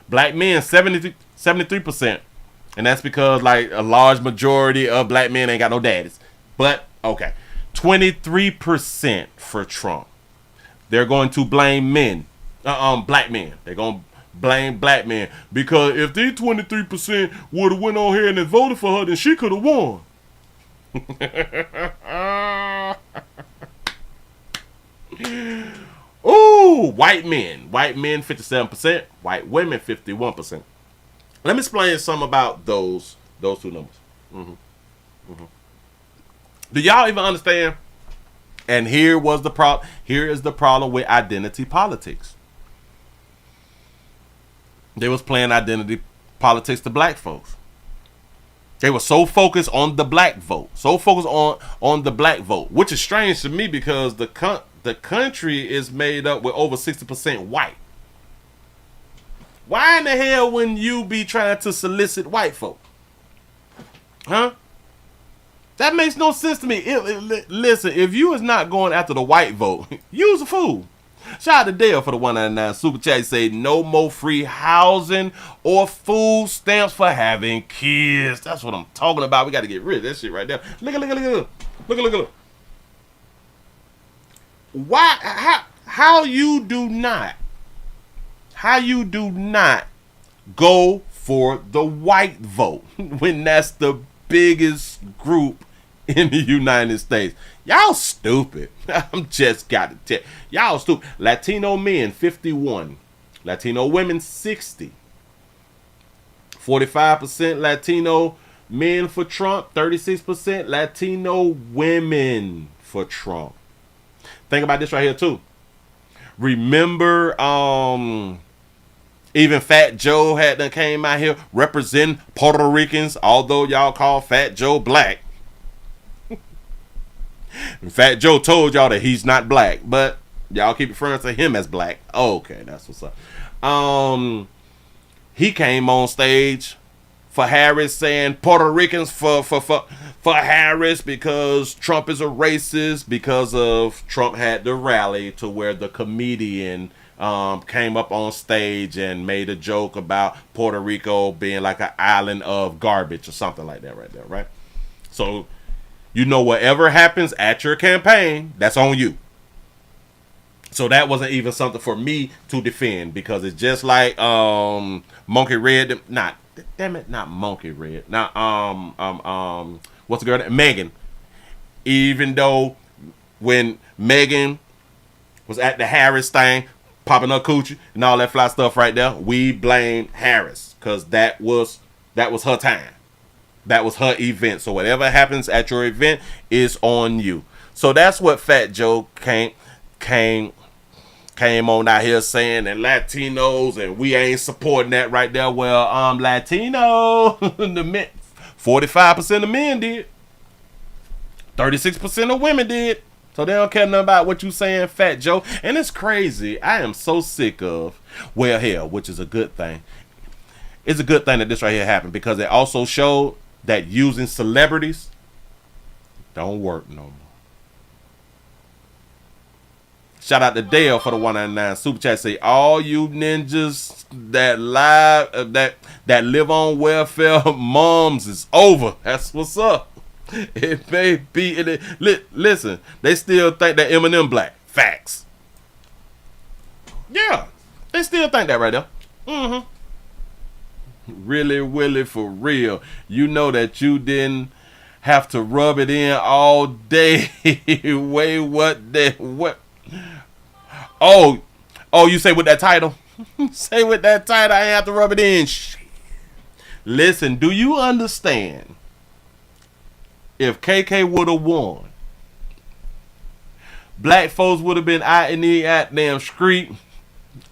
Black men, 73%. And that's because like a large majority of black men ain't got no daddies. But okay, 23% for Trump. They're going to blame black men. They're going to blame black men, because if these 23% would have went on here and voted for her, then she could have won. Ooh, white men 57%, white women 51%. Let me explain something about those two numbers. Do y'all even understand? And here is the problem with identity politics. They was playing identity politics to black folks. They were so focused on the black vote, on the black vote, which is strange to me, because the country is made up with over 60% white. Why in the hell wouldn't you be trying to solicit white folk? Huh? That makes no sense to me. Listen, if you is not going after the white vote, you's a fool. Shout out to Dale for the 199 super chat. Say no more free housing or food stamps for having kids. That's what I'm talking about. We got to get rid of that shit right there. Look. Why? How you do not go for the white vote when that's the biggest group in the United States? Y'all stupid. I'm just got to tell y'all stupid. Latino men 51, Latino women 60, 45% Latino men for Trump, 36% Latino women for Trump. Think about this right here too. Remember, even Fat Joe had came out here representing Puerto Ricans, although y'all call Fat Joe black. And Fat Joe told y'all that he's not black, but y'all keep referring to him as black. Okay, that's what's up. He came on stage for Harris saying Puerto Ricans for Harris because Trump is a racist, because of Trump had the rally to where the comedian came up on stage and made a joke about Puerto Rico being like an island of garbage or something like that right there, right? So, you know, whatever happens at your campaign, that's on you. So that wasn't even something for me to defend, because it's just like Monkey Red, not Monkey Red. Not what's the girl name? Megan. Even though when Megan was at the Harris thing, popping her coochie and all that fly stuff right there, we blame Harris, because that was her time. That was her event. So whatever happens at your event is on you. So that's what Fat Joe came on out here saying that Latinos and we ain't supporting that right there. Well, Latino, the men, 45% of men did. 36% of women did. So they don't care nothing about what you saying, Fat Joe. And it's crazy. I am so sick of, well, hell, which is a good thing. It's a good thing that this right here happened, because it also showed that using celebrities don't work no more. Shout out to Dale for the 199 super chat. Say, all you ninjas that live on welfare moms is over. That's what's up. It may be. Listen, they still think that Eminem black. Facts. Yeah, they still think that right there. Mm-hmm. Really, Willie, for real. You know that you didn't have to rub it in all day. Wait, what? Oh, you say with that title? Say with that title, I ain't have to rub it in. Shit. Listen, do you understand? If KK would have won, black folks would have been out in the damn street.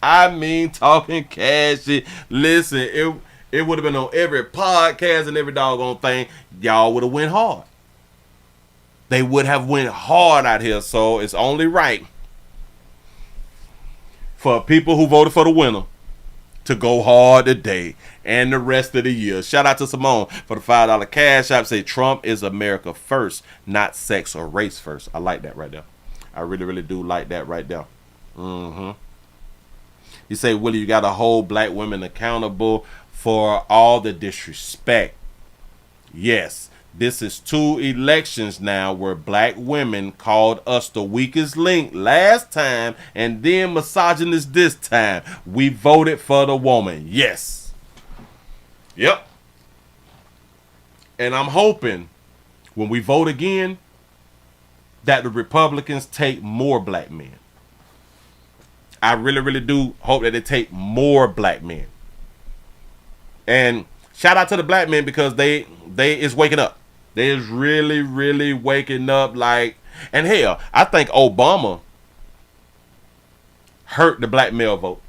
I mean, talking cash shit. Listen, it would have been on every podcast and every doggone thing. Y'all would have went hard. They would have went hard out here. So it's only right for people who voted for the winner to go hard today and the rest of the year. Shout out to Simone for the $5 cash app. Say Trump is America first, not sex or race first. I like that right there. I really, really do like that right there. Mm-hmm. You say, Willie, you got to hold black women accountable for all the disrespect. Yes. This is 2 elections now where black women called us the weakest link last time and then misogynist this time. We voted for the woman. Yes. Yep. And I'm hoping when we vote again that the Republicans take more black men. I really, really do hope that they take more black men. And shout out to the black men, because they is waking up. They is really, really waking up. Like, and hell, I think Obama hurt the black male vote.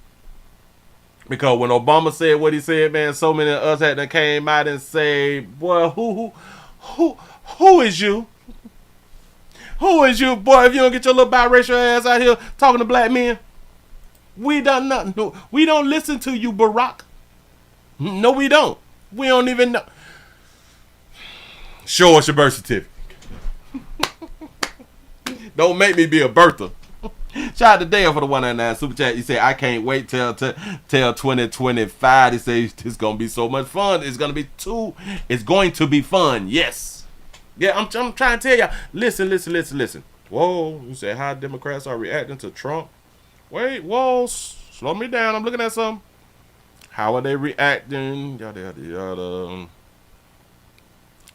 Because when Obama said what he said, man, so many of us had to came out and say, boy, who is you? Who is you, boy, if you don't get your little biracial ass out here talking to black men? We done nothing. No, we don't listen to you, Barack. No, we don't. We don't even know. Show us your birth certificate. Don't make me be a birther. Shout out to Dale for the 199 super chat. He said, I can't wait till 2025. He said, it's going to be so much fun. It's going to be fun. Yes. Yeah, I'm trying to tell y'all. Listen. Whoa, you said how Democrats are reacting to Trump. Wait, whoa, slow me down. I'm looking at something. How are they reacting? Yada.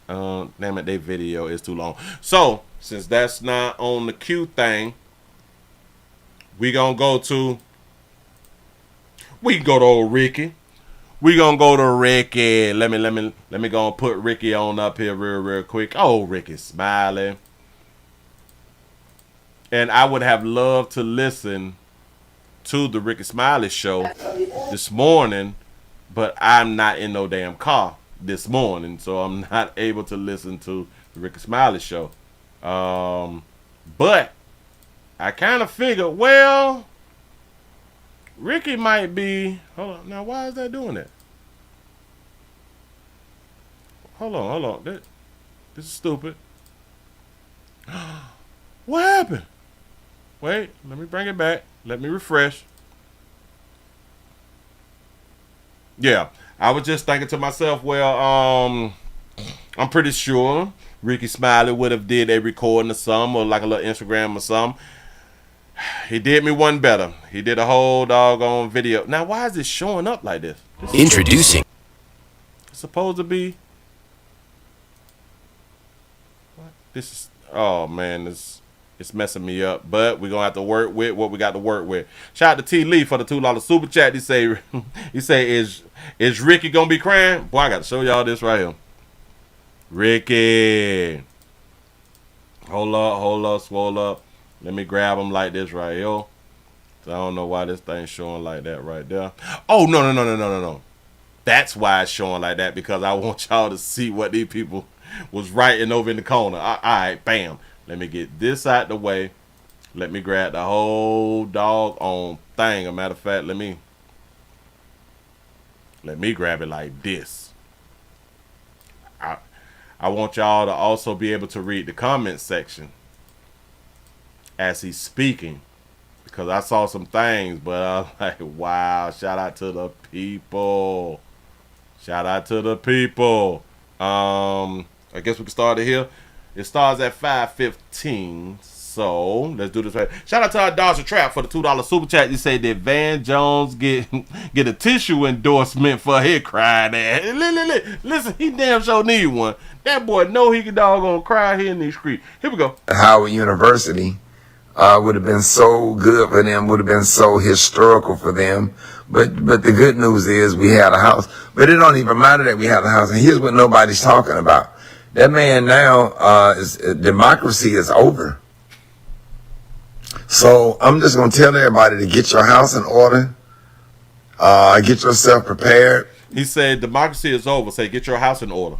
Damn it, their video is too long. So, since that's not on the Q thing, we can go to old Ricky. We gonna go to Ricky. Let me go and put Ricky on up here real quick. Oh, Ricky Smiley. And I would have loved to listen to the Ricky Smiley show this morning, but I'm not in no damn car this morning, so I'm not able to listen to the Ricky Smiley show. But I kind of figured, well, Ricky might be. Hold on. Now, why is that doing that? Hold on. This is stupid. What happened? Wait, let me bring it back. Let me refresh. Yeah, I was just thinking to myself, well, I'm pretty sure Ricky Smiley would have did a recording or something, or like a little Instagram or something. He did me one better. He did a whole doggone video. Now, why is it showing up like this? Introducing. It's supposed to be. What? This is. Oh man, it's messing me up. But we're gonna have to work with what we got to work with. Shout out to T Lee for the $2 super chat. He say, is Ricky gonna be crying? Boy, I got to show y'all this right here. Ricky, hold up, swole up. Let me grab him like this right here. So I don't know why this thing's showing like that right there. Oh, no. That's why it's showing like that, because I want y'all to see what these people was writing over in the corner. All right, bam. Let me get this out the way. Let me grab the whole doggone thing. As a matter of fact, let me grab it like this. I want y'all to also be able to read the comment section as he's speaking, because I saw some things, but I was like, wow, shout out to the people. Shout out to the people. I guess we can start it here. It starts at 5:15. So let's do this right. Shout out to our Dodger Trap for the $2 super chat. You say, did Van Jones get a tissue endorsement for his crying ass? Listen, he damn sure need one. That boy know he can doggone cry here in these streets. Here we go. Howard University would have been so good for them, would have been so historical for them. But the good news is we had a house. But it don't even matter that we had a house. And here's what nobody's talking about. That man now, democracy is over. So I'm just going to tell everybody to get your house in order. Get yourself prepared. He said democracy is over. Say get your house in order.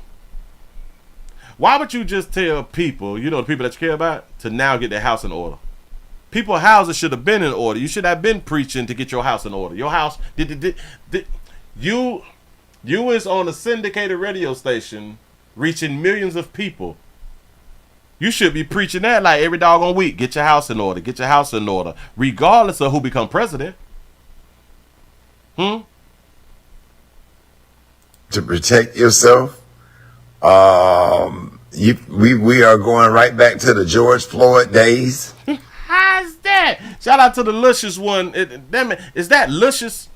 Why would you just tell people, you know, the people that you care about, to now get their house in order? People's houses should have been in order. You should have been preaching to get your house in order. Your house, you is on a syndicated radio station reaching millions of people. You should be preaching that like every doggone week. Get your house in order. Get your house in order. Regardless of who become president. To protect yourself. We are going right back to the George Floyd days. How's that? Shout out to the luscious one. Is that luscious?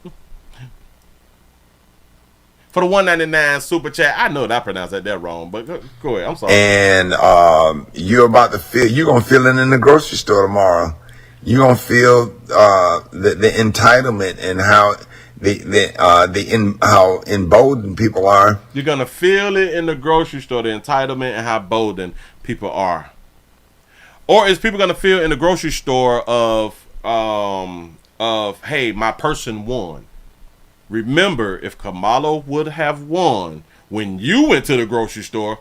For the $1.99 super chat. I know that I pronounced that wrong, but go ahead. I'm sorry. And you're going to feel it in the grocery store tomorrow. You're going to feel the entitlement and how how emboldened people are. You're going to feel it in the grocery store, the entitlement and how emboldened people are. Or is people going to feel in the grocery store of hey, my person won? Remember, if Kamala would have won when you went to the grocery store,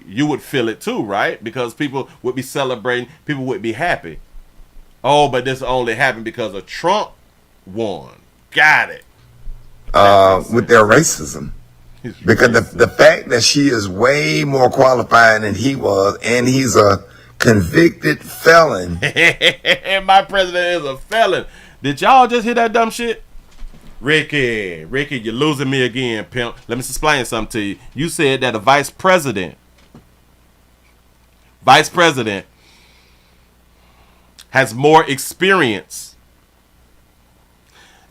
you would feel it too, right? Because people would be celebrating, people would be happy. Oh, but this only happened because of Trump won. Got it. With their racism. Because the fact that she is way more qualified than he was, and he's a convicted felon. My president is a felon. Did y'all just hear that dumb shit? Ricky, you're losing me again, pimp. Let me explain something to you. You said that a vice president has more experience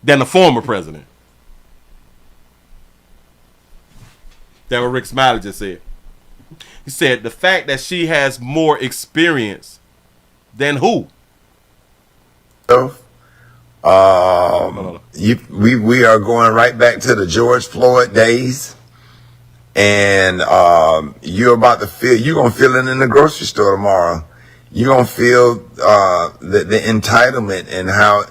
than the former president. That's what Rick Smiley just said. He said the fact that she has more experience than who? We are going right back to the George Floyd days, and you're going to feel it in the grocery store tomorrow. You're going to feel the entitlement and how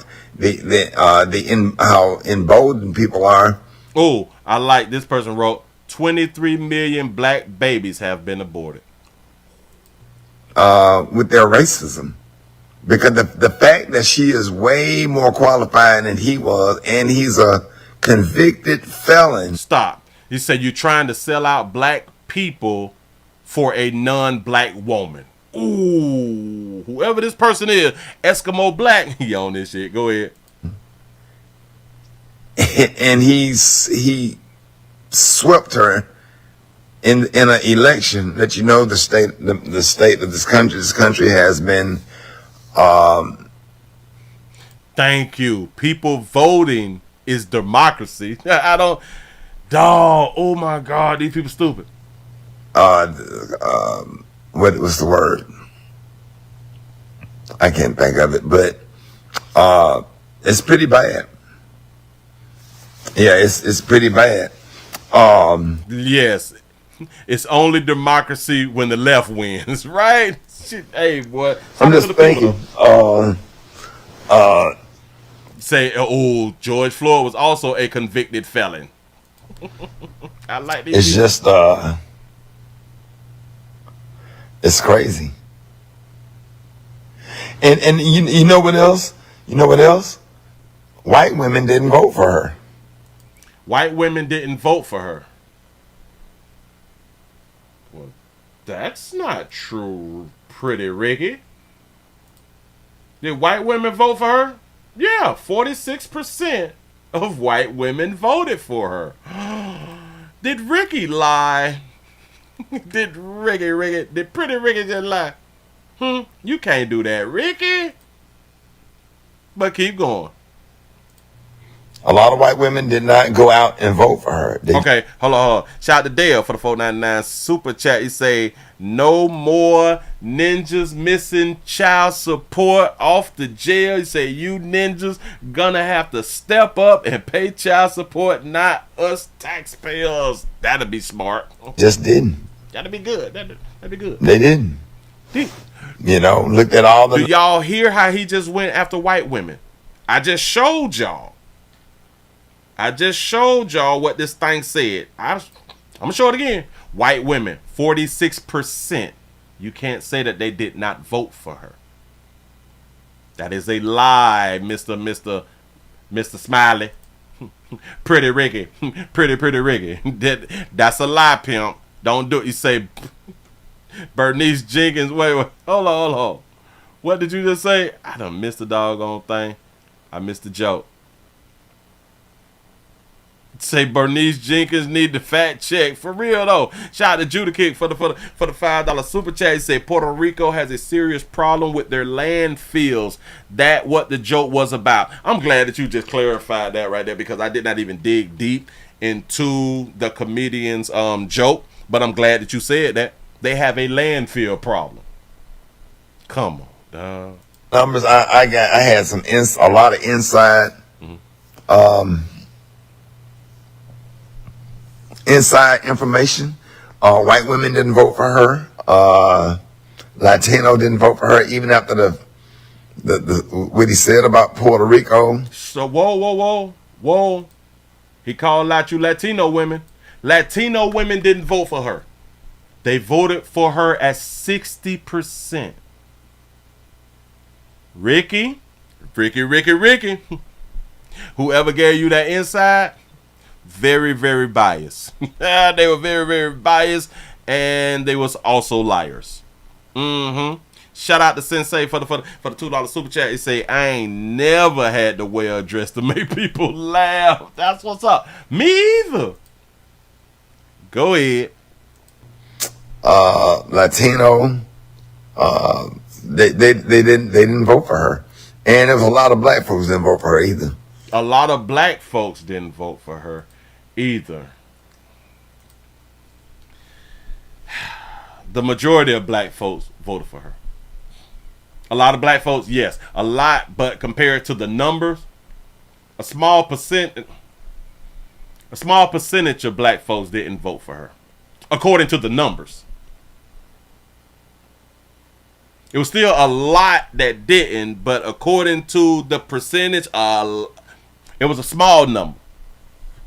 how emboldened people are. Oh, I like this person wrote 23 million black babies have been aborted. With their racism. Because the fact that she is way more qualified than he was, and he's a convicted felon. Stop. You said you're trying to sell out black people for a non-black woman. Ooh, whoever this person is, Eskimo Black, he on this shit. Go ahead. and he swept her in an election that the state of this country has been. Thank you. People voting is democracy. I don't. Dog. Oh my God, these people stupid. What was the word? I can't think of it, but it's pretty bad. Yeah, it's pretty bad. Yes, it's only democracy when the left wins, right? Shit, hey, boy. I'm just thinking. Say, oh, George Floyd was also a convicted felon. I like these. It's just, it's crazy. And you know what else? You know what else? White women didn't vote for her. White women didn't vote for her. Well, that's not true, Pretty Ricky. Did white women vote for her? Yeah, 46% of white women voted for her. Did Ricky lie? Did Pretty Ricky just lie? You can't do that, Ricky. But keep going. A lot of white women did not go out and vote for her. Okay, hold on. Shout out to Dale for the $4.99 super chat. He say, no more ninjas missing child support off the jail. He say, you ninjas gonna have to step up and pay child support, not us taxpayers. That'd be smart. Just didn't. That'd be good. That'd be good. They didn't. Looked at all the... Do y'all hear how he just went after white women? I just showed y'all what this thing said. I'm going to show it again. White women, 46%. You can't say that they did not vote for her. That is a lie, Mr. Smiley. Pretty Ricky. Pretty Ricky. That's a lie, pimp. Don't do it. You say, Bernice Jenkins. Wait. Hold on. What did you just say? I done missed the doggone thing. I missed the joke. Say Bernice Jenkins need the fact check. For real though. Shout out to Judah Kick for the $5 super chat. He said Puerto Rico has a serious problem with their landfills. That what the joke was about. I'm glad that you just clarified that right there, because I did not even dig deep into the comedian's joke. But I'm glad that you said that. They have a landfill problem. Come on, dog. Numbers. I had a lot of inside. Inside information. White women didn't vote for her. Latino didn't vote for her, even after the what he said about Puerto Rico. So whoa. He called out you Latino women. Latino women didn't vote for her. They voted for her at 60%. Ricky. Whoever gave you that inside, very, very biased. They were very, very biased, and they was also liars. Shout out to Sensei for the $2 super chat. He say, I ain't never had to wear a dress to make people laugh. That's what's up. Me either. Go ahead. Latino, they didn't vote for her, and there was a lot of black folks didn't vote for her either. A lot of black folks didn't vote for her either. The majority of black folks voted for her. A lot of black folks, yes, a lot, but compared to the numbers, a small percentage of black folks didn't vote for her, according to the numbers. It was still a lot that didn't, but according to the percentage, it was a small number.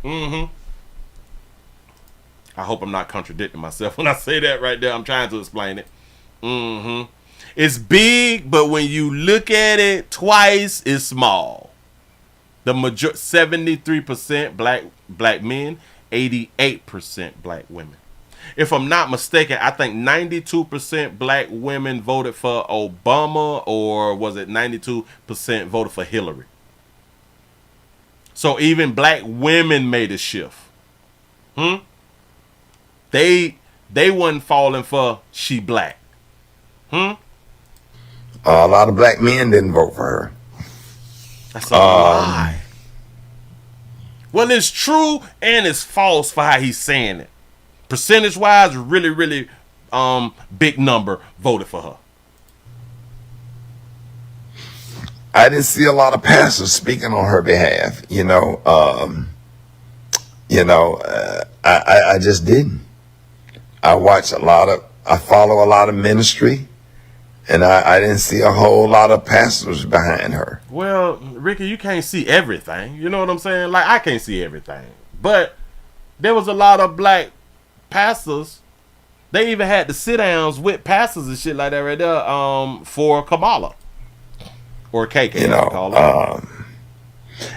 I hope I'm not contradicting myself when I say that right there. I'm trying to explain it. It's big, but when you look at it twice, it's small. The 73% black men, 88% black women. If I'm not mistaken, I think 92% black women voted for Obama, or was it 92% voted for Hillary? So even black women made a shift. They wasn't falling for she black. A lot of black men didn't vote for her. That's a lie. Well, it's true and it's false for how he's saying it. Percentage wise, really, really big number voted for her. I didn't see a lot of pastors speaking on her behalf. I just didn't. I follow a lot of ministry, and I didn't see a whole lot of pastors behind her. Well, Ricky, you can't see everything. You know what I'm saying? Like, I can't see everything. But there was a lot of black pastors. They even had the sit-downs with pastors and shit like that right there for Kamala. Or KK,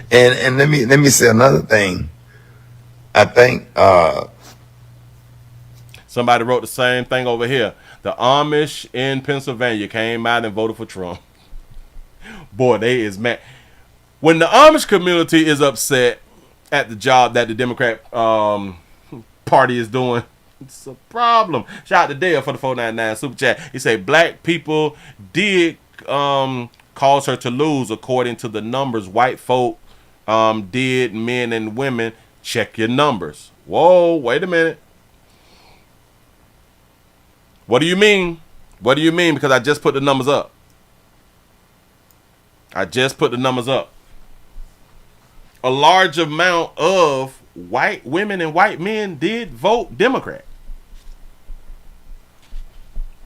and let me say another thing. I think somebody wrote the same thing over here. The Amish in Pennsylvania came out and voted for Trump. Boy, they is mad. When the Amish community is upset at the job that the Democrat Party is doing, it's a problem. Shout out to Dale for the 499 super chat. He said black people did cause her to lose according to the numbers. White folk did, men and women. Check your numbers. Whoa, wait a minute. What do you mean? What do you mean? Because I just put the numbers up. I just put the numbers up. A large amount of white women and white men did vote Democrat.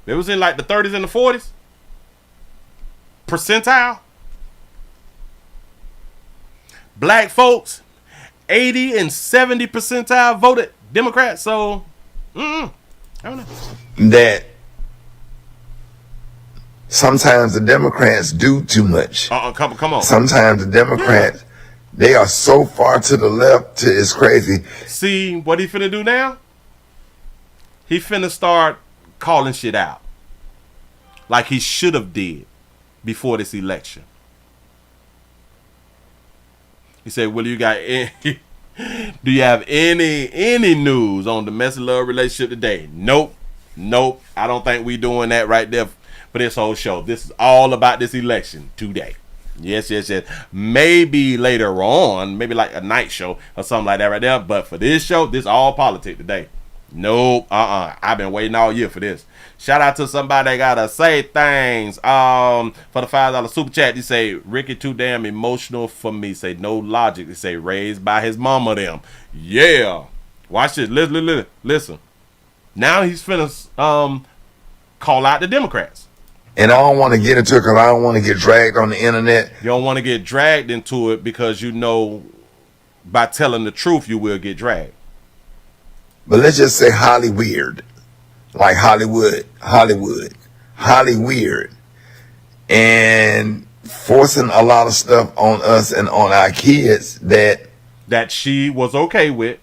It was in like the 30s and the 40s. Percentile. Black folks, 80 and 70 percentile voted Democrat. So, I don't know. That sometimes the Democrats do too much. Come on. Sometimes the Democrats, they are so far to the left, it's crazy. See what he finna do now? He finna start calling shit out. Like he should have did before this election. He said, Willie, do you have any news on the messy love relationship today? Nope. I don't think we doing that right there for this whole show. This is all about this election today. Yes. Maybe later on, maybe like a night show or something like that right there. But for this show, this all politics today. Nope. I've been waiting all year for this. Shout out to somebody that gotta say things. For the $5 super chat, they say Ricky too damn emotional for me. Say no logic. They say raised by his mama them. Yeah. Watch this. Listen. Now he's finna call out the Democrats. And I don't want to get into it because I don't want to get dragged on the internet. You don't want to get dragged into it because you know by telling the truth you will get dragged. But let's just say Hollyweird. Like Hollywood, Hollyweird, and forcing a lot of stuff on us and on our kids that she was okay with,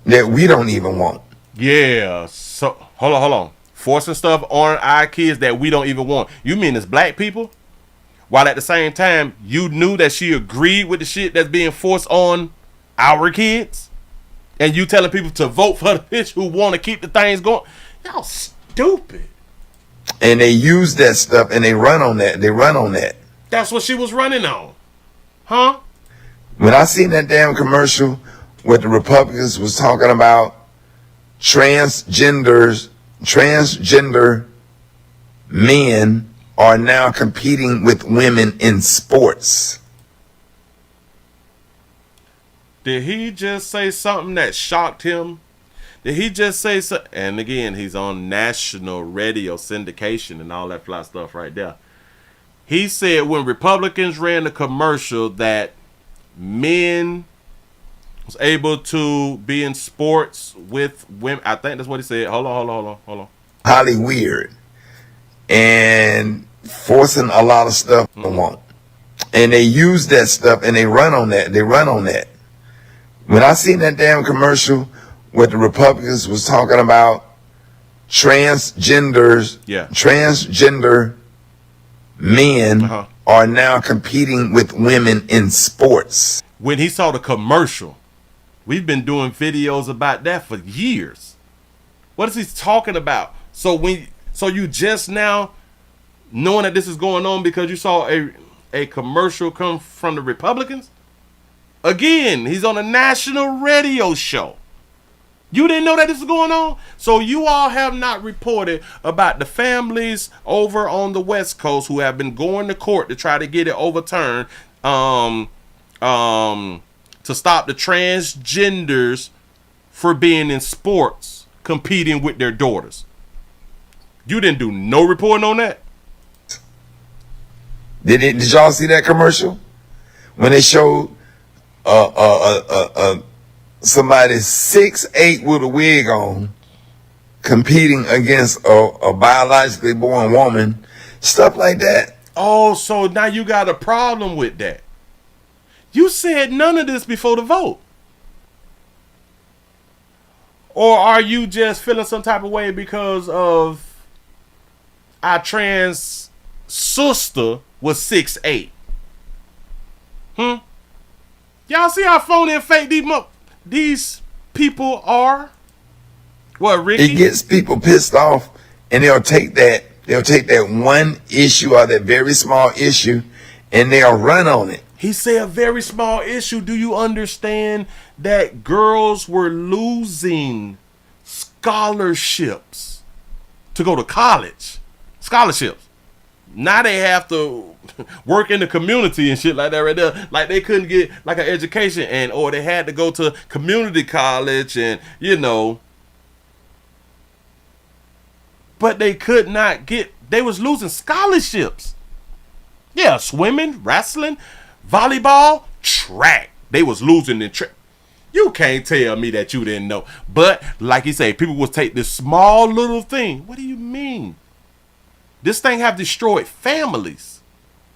that we don't even want. Yeah. So hold on. Forcing stuff on our kids that we don't even want. You mean as black people? While at the same time you knew that she agreed with the shit that's being forced on our kids? And you telling people to vote for the bitch who want to keep the things going? Y'all stupid. And they use that stuff and they run on that. That's what she was running on. Huh? When I seen that damn commercial where the Republicans was talking about transgender men are now competing with women in sports. Did he just say something that shocked him? Did he just say something? And again, he's on national radio syndication and all that fly stuff right there. He said when Republicans ran the commercial that men was able to be in sports with women. I think that's what he said. Hold on. Hollyweird. And forcing a lot of stuff on. And they use that stuff and they run on that. When I seen that damn commercial where the Republicans was talking about transgender men are now competing with women in sports. When he saw the commercial, we've been doing videos about that for years. What is he talking about? So you just now knowing that this is going on because you saw a commercial come from the Republicans? Again, he's on a national radio show. You didn't know that this was going on? So you all have not reported about the families over on the West Coast who have been going to court to try to get it overturned to stop the transgenders for being in sports competing with their daughters. You didn't do no reporting on that? Did y'all see that commercial? When they showed somebody 6'8" with a wig on competing against a biologically born woman, stuff like that. Oh, so now you got a problem with that. You said none of this before the vote. Or are you just feeling some type of way because of our trans sister was 6'8"? Y'all see how phony and fake these people are? What, Ricky? It gets people pissed off, and they'll take that one issue or that very small issue, and they'll run on it. He said a very small issue. Do you understand that girls were losing scholarships to go to college? Scholarships. Now they have to work in the community and shit like that right there. Like they couldn't get like an education or they had to go to community college and, but they could not they was losing scholarships. Yeah, swimming, wrestling, volleyball, track. They was losing in track. You can't tell me that you didn't know. But like you say, people will take this small little thing. What do you mean? This thing have destroyed families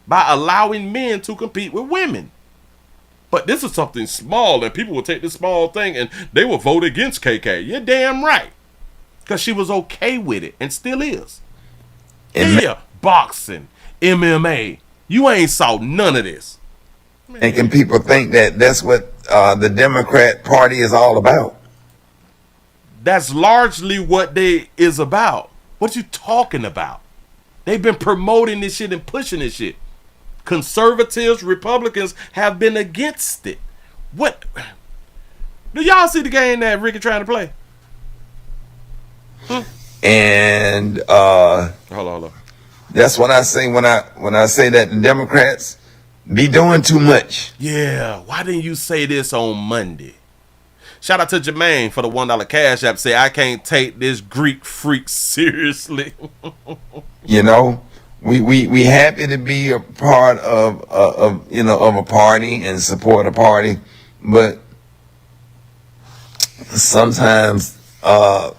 by allowing men to compete with women. But this is something small, and people will take this small thing and they will vote against KK. You're damn right. Because she was okay with it and still is. Yeah, boxing, MMA. You ain't saw none of this. Making people think that that's what the Democrat Party is all about. That's largely what they is about. What you talking about? They've been promoting this shit and pushing this shit. Conservatives, Republicans have been against it. What? Do y'all see the game that Ricky trying to play? And hold on. That's what I say when I say that the Democrats be doing too much. Yeah, why didn't you say this on Monday? Shout out to Jermaine for the $1 cash app. Say I can't take this Greek freak seriously. We happy to be a part of a party and support a party, but sometimes the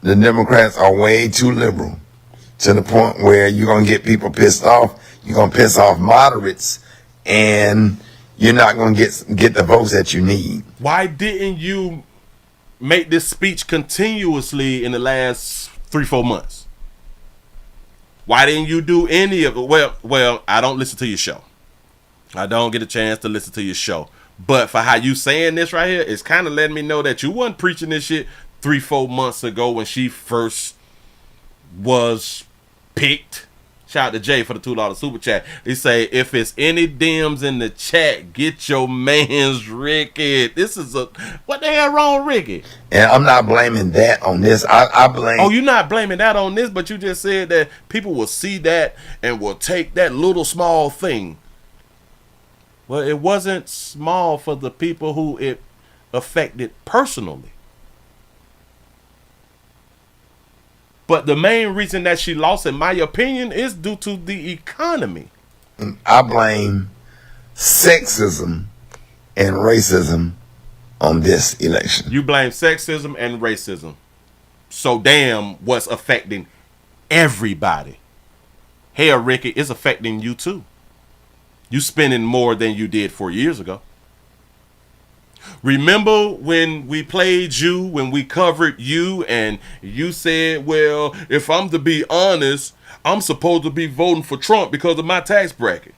Democrats are way too liberal to the point where you're gonna get people pissed off. You're gonna piss off moderates, and you're not gonna get the votes that you need. Why didn't you make this speech continuously in the last 3-4 months? Why didn't you do any of it? Well, I don't listen to your show. I don't get a chance to listen to your show. But for how you saying this right here, it's kind of letting me know that you wasn't preaching this shit 3-4 months ago when she first was picked. Shout out to Jay for the $2 super chat. He say, if it's any Dems in the chat, get your man's Ricky. This is what the hell wrong with Ricky? And I'm not blaming that on this. I blame. Oh, you're not blaming that on this, but you just said that people will see that and will take that little small thing. Well, it wasn't small for the people who it affected personally. But the main reason that she lost, in my opinion, is due to the economy. I blame sexism and racism on this election. You blame sexism and racism. So damn what's affecting everybody. Hell, Ricky, it's affecting you too. You spending more than you did 4 years ago. Remember when we played you, when we covered you, and you said, well, if I'm to be honest, I'm supposed to be voting for Trump because of my tax bracket.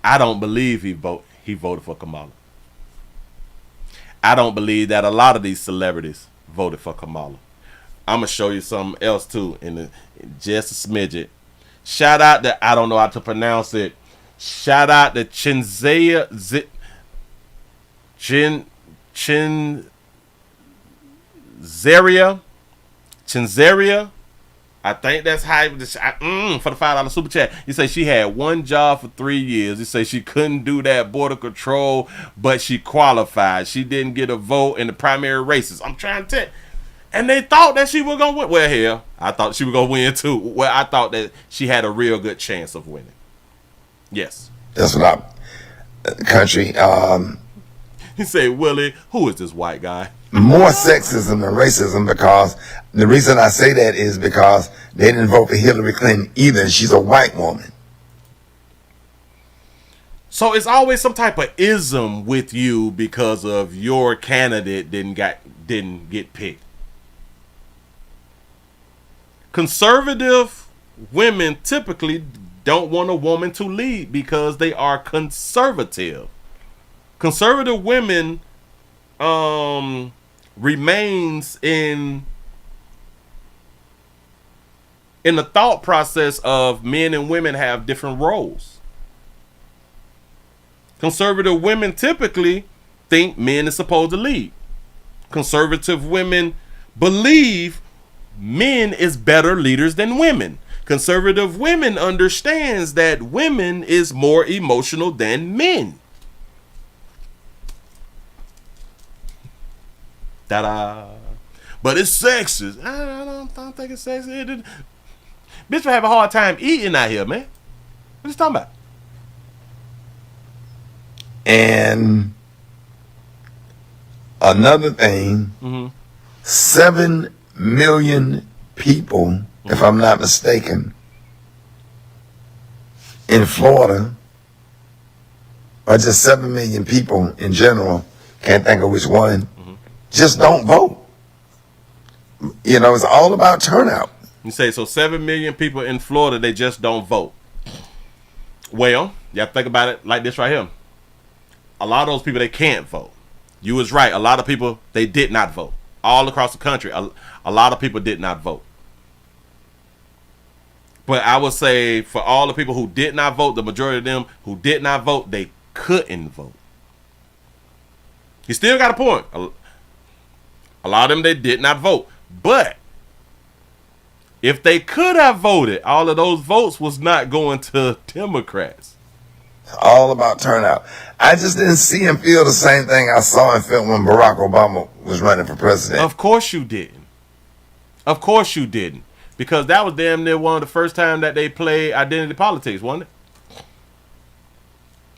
I don't believe he voted for Kamala. I don't believe that a lot of these celebrities voted for Kamala. I'm going to show you something else too in just a smidget. Shout out to, I don't know how to pronounce it. Shout out to Chinzeria. I think that's how for the $5 super chat. You say she had one job for 3 years. You say she couldn't do that border control, but she qualified. She didn't get a vote in the primary races. I'm trying to tell. And they thought that she was gonna win. Well, hell, I thought she was gonna win too. Well, I thought that she had a real good chance of winning. Yes. That's what country. He said, Willie, who is this white guy? More sexism than racism, because the reason I say that is because they didn't vote for Hillary Clinton either, and she's a white woman. So it's always some type of ism with you because of your candidate didn't get picked. Conservative women typically don't want a woman to lead because they are conservative. Conservative women remains in the thought process of men and women have different roles. Conservative women typically think men is supposed to lead. Conservative women believe men is better leaders than women. Conservative women understands that women is more emotional than men. Ta-da. But it's sexist. I don't think it's sexist. Bitch will have a hard time eating out here, man. What you talking about? And another thing, 7 million people, if I'm not mistaken, in Florida, or just 7 million people in general, can't think of which one, just don't vote. You know, it's all about turnout. You say, so 7 million people in Florida, they just don't vote. Well, you have to think about it like this right here. A lot of those people, they can't vote. You was right. A lot of people, they did not vote. All across the country, a lot of people did not vote. But I would say for all the people who did not vote, the majority of them who did not vote, they couldn't vote. You still got a point. A lot of them, they did not vote. But if they could have voted, all of those votes was not going to Democrats. All about turnout. I just didn't see and feel the same thing I saw and felt when Barack Obama was running for president. Of course you didn't. Of course you didn't. Because that was damn near one of the first time that they played identity politics, wasn't it?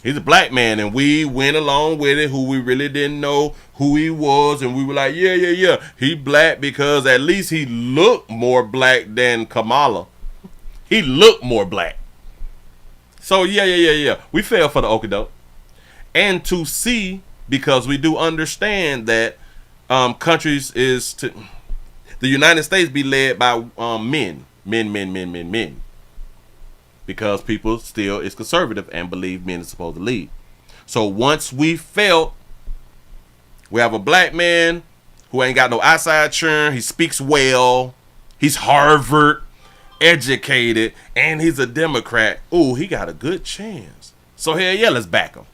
He's a black man, and we went along with it, who we really didn't know who he was, and we were like, yeah. He black because at least he looked more black than Kamala. He looked more black. So, yeah. We fell for the okie-doke. And to see, because we do understand that countries is to... The United States be led by men. Because people still is conservative and believe men is supposed to lead. So once we felt we have a black man who ain't got no outside churn, he speaks well, he's Harvard educated, and he's a Democrat. Ooh, he got a good chance. So hell yeah, let's back him.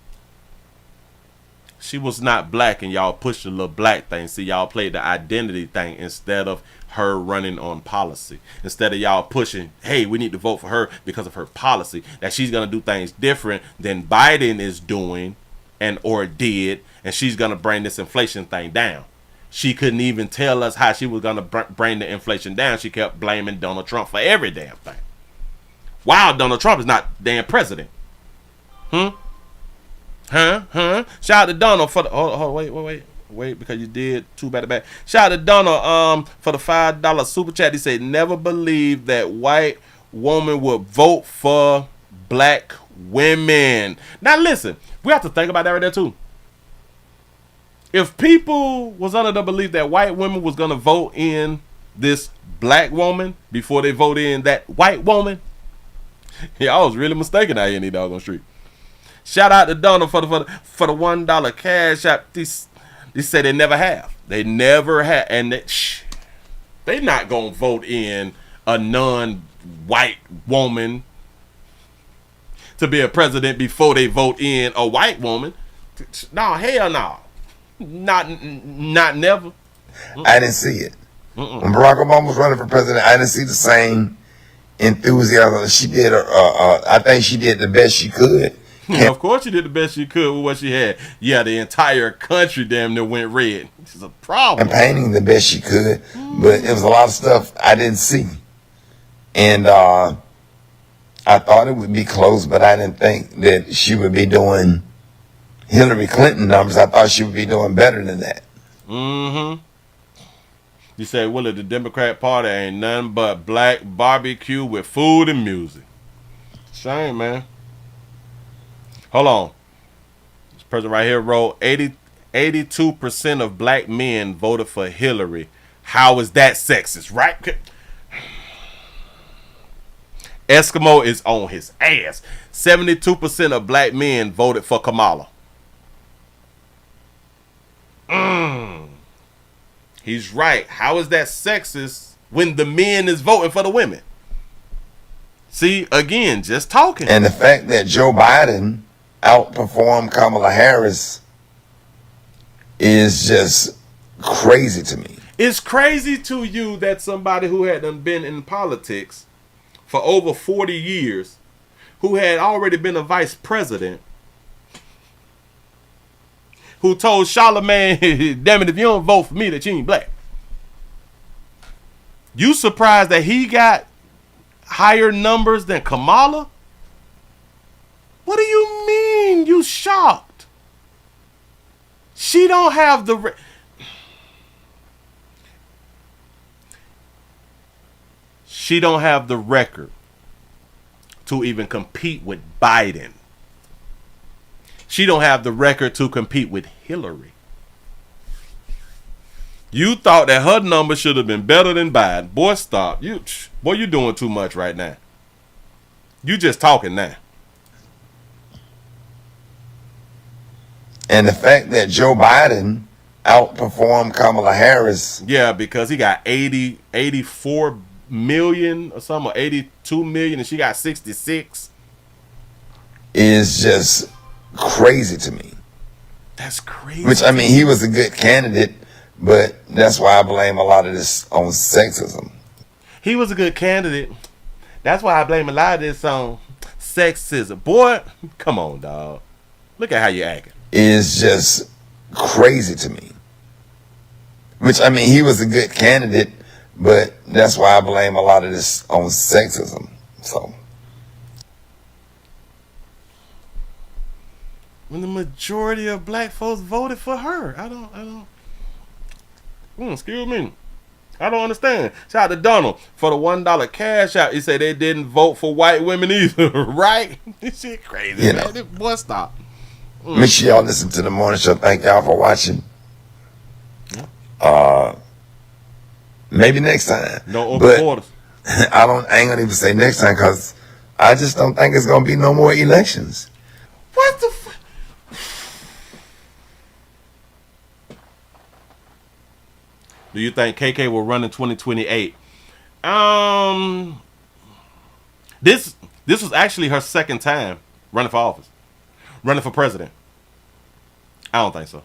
She was not black and y'all pushed the little black thing. See, y'all played the identity thing instead of her running on policy. Instead of y'all pushing, hey, we need to vote for her because of her policy, that she's going to do things different than Biden is doing and or did, and she's going to bring this inflation thing down. She couldn't even tell us how she was going to bring the inflation down. She kept blaming Donald Trump for every damn thing. Wow, Donald Trump is not damn president. Shout out to Donald for the wait, because you did too bad. Shout out to Donald for the $5 super chat. He said never believed that white woman would vote for black women. Now listen, we have to think about that right there too. If people was under the belief that white women was gonna vote in this black woman before they vote in that white woman, yeah, I was really mistaken out here in the doggone street. Shout out to Donald for the $1 cash app. They say they never have. They never have, and they not gonna vote in a non-white woman to be a president before they vote in a white woman. No, hell no. Not never. I didn't see it. When Barack Obama was running for president, I didn't see the same enthusiasm. She did. I think she did the best she could. Yeah, of course she did the best she could with what she had. Yeah, the entire country damn near went red. This is a problem. Campaigning the best she could, but it was a lot of stuff I didn't see, and I thought it would be close, but I didn't think that she would be doing Hillary Clinton numbers. I thought she would be doing better than that. Mm-hmm. You say, Willie, the Democrat Party ain't nothing but black barbecue with food and music. Shame, man. Hold on. This person right here wrote 82% of black men voted for Hillary. How is that sexist, right? Eskimo is on his ass. 72% of black men voted for Kamala. He's right. How is that sexist when the men is voting for the women? See, again, just talking. And the fact that Joe Biden outperformed Kamala Harris is just crazy to me. It's crazy to you that somebody who had been in politics for over 40 years, who had already been a vice president, who told Charlemagne, damn it, if you don't vote for me, that you ain't black. You surprised that he got higher numbers than Kamala? What do you mean you shocked? She don't have the... She don't have the record to even compete with Biden. She don't have the record to compete with Hillary. You thought that her number should have been better than Biden. Boy, stop. You doing too much right now. You just talking now. And the fact that Joe Biden outperformed Kamala Harris. Yeah, because he got 84 million or something, or 82 million, and she got 66. Is just crazy to me. That's crazy. Which, I mean, he was a good candidate, but that's why I blame a lot of this on sexism. He was a good candidate. That's why I blame a lot of this on sexism. Boy, come on, dog. Look at how you acting. Is just crazy to me. Which, I mean, he was a good candidate, but that's why I blame a lot of this on sexism. So, when the majority of black folks voted for her, I don't. Excuse me. I don't understand. Shout out to Donald for the $1 cash out. He said they didn't vote for white women either, right? This shit crazy, you man. know. This boy, stop. Make sure y'all listen to the morning show. Thank y'all for watching. Maybe next time. No open borders. I ain't gonna even say next time because I just don't think it's gonna be no more elections. What the Do you think KK will run in 2028? This was actually her second time running for office. Running for president. I don't think so.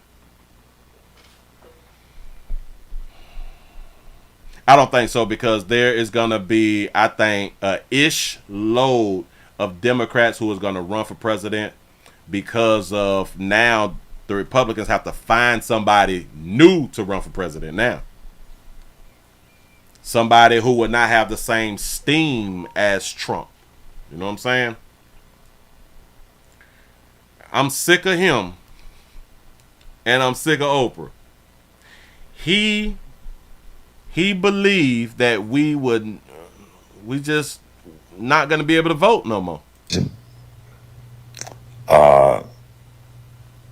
I don't think so because there is going to be, I think, a ish load of Democrats who is going to run for president because of now the Republicans have to find somebody new to run for president now. Somebody who would not have the same steam as Trump. You know what I'm saying? I'm sick of him. And I'm sick of Oprah. He believed that we just not going to be able to vote no more.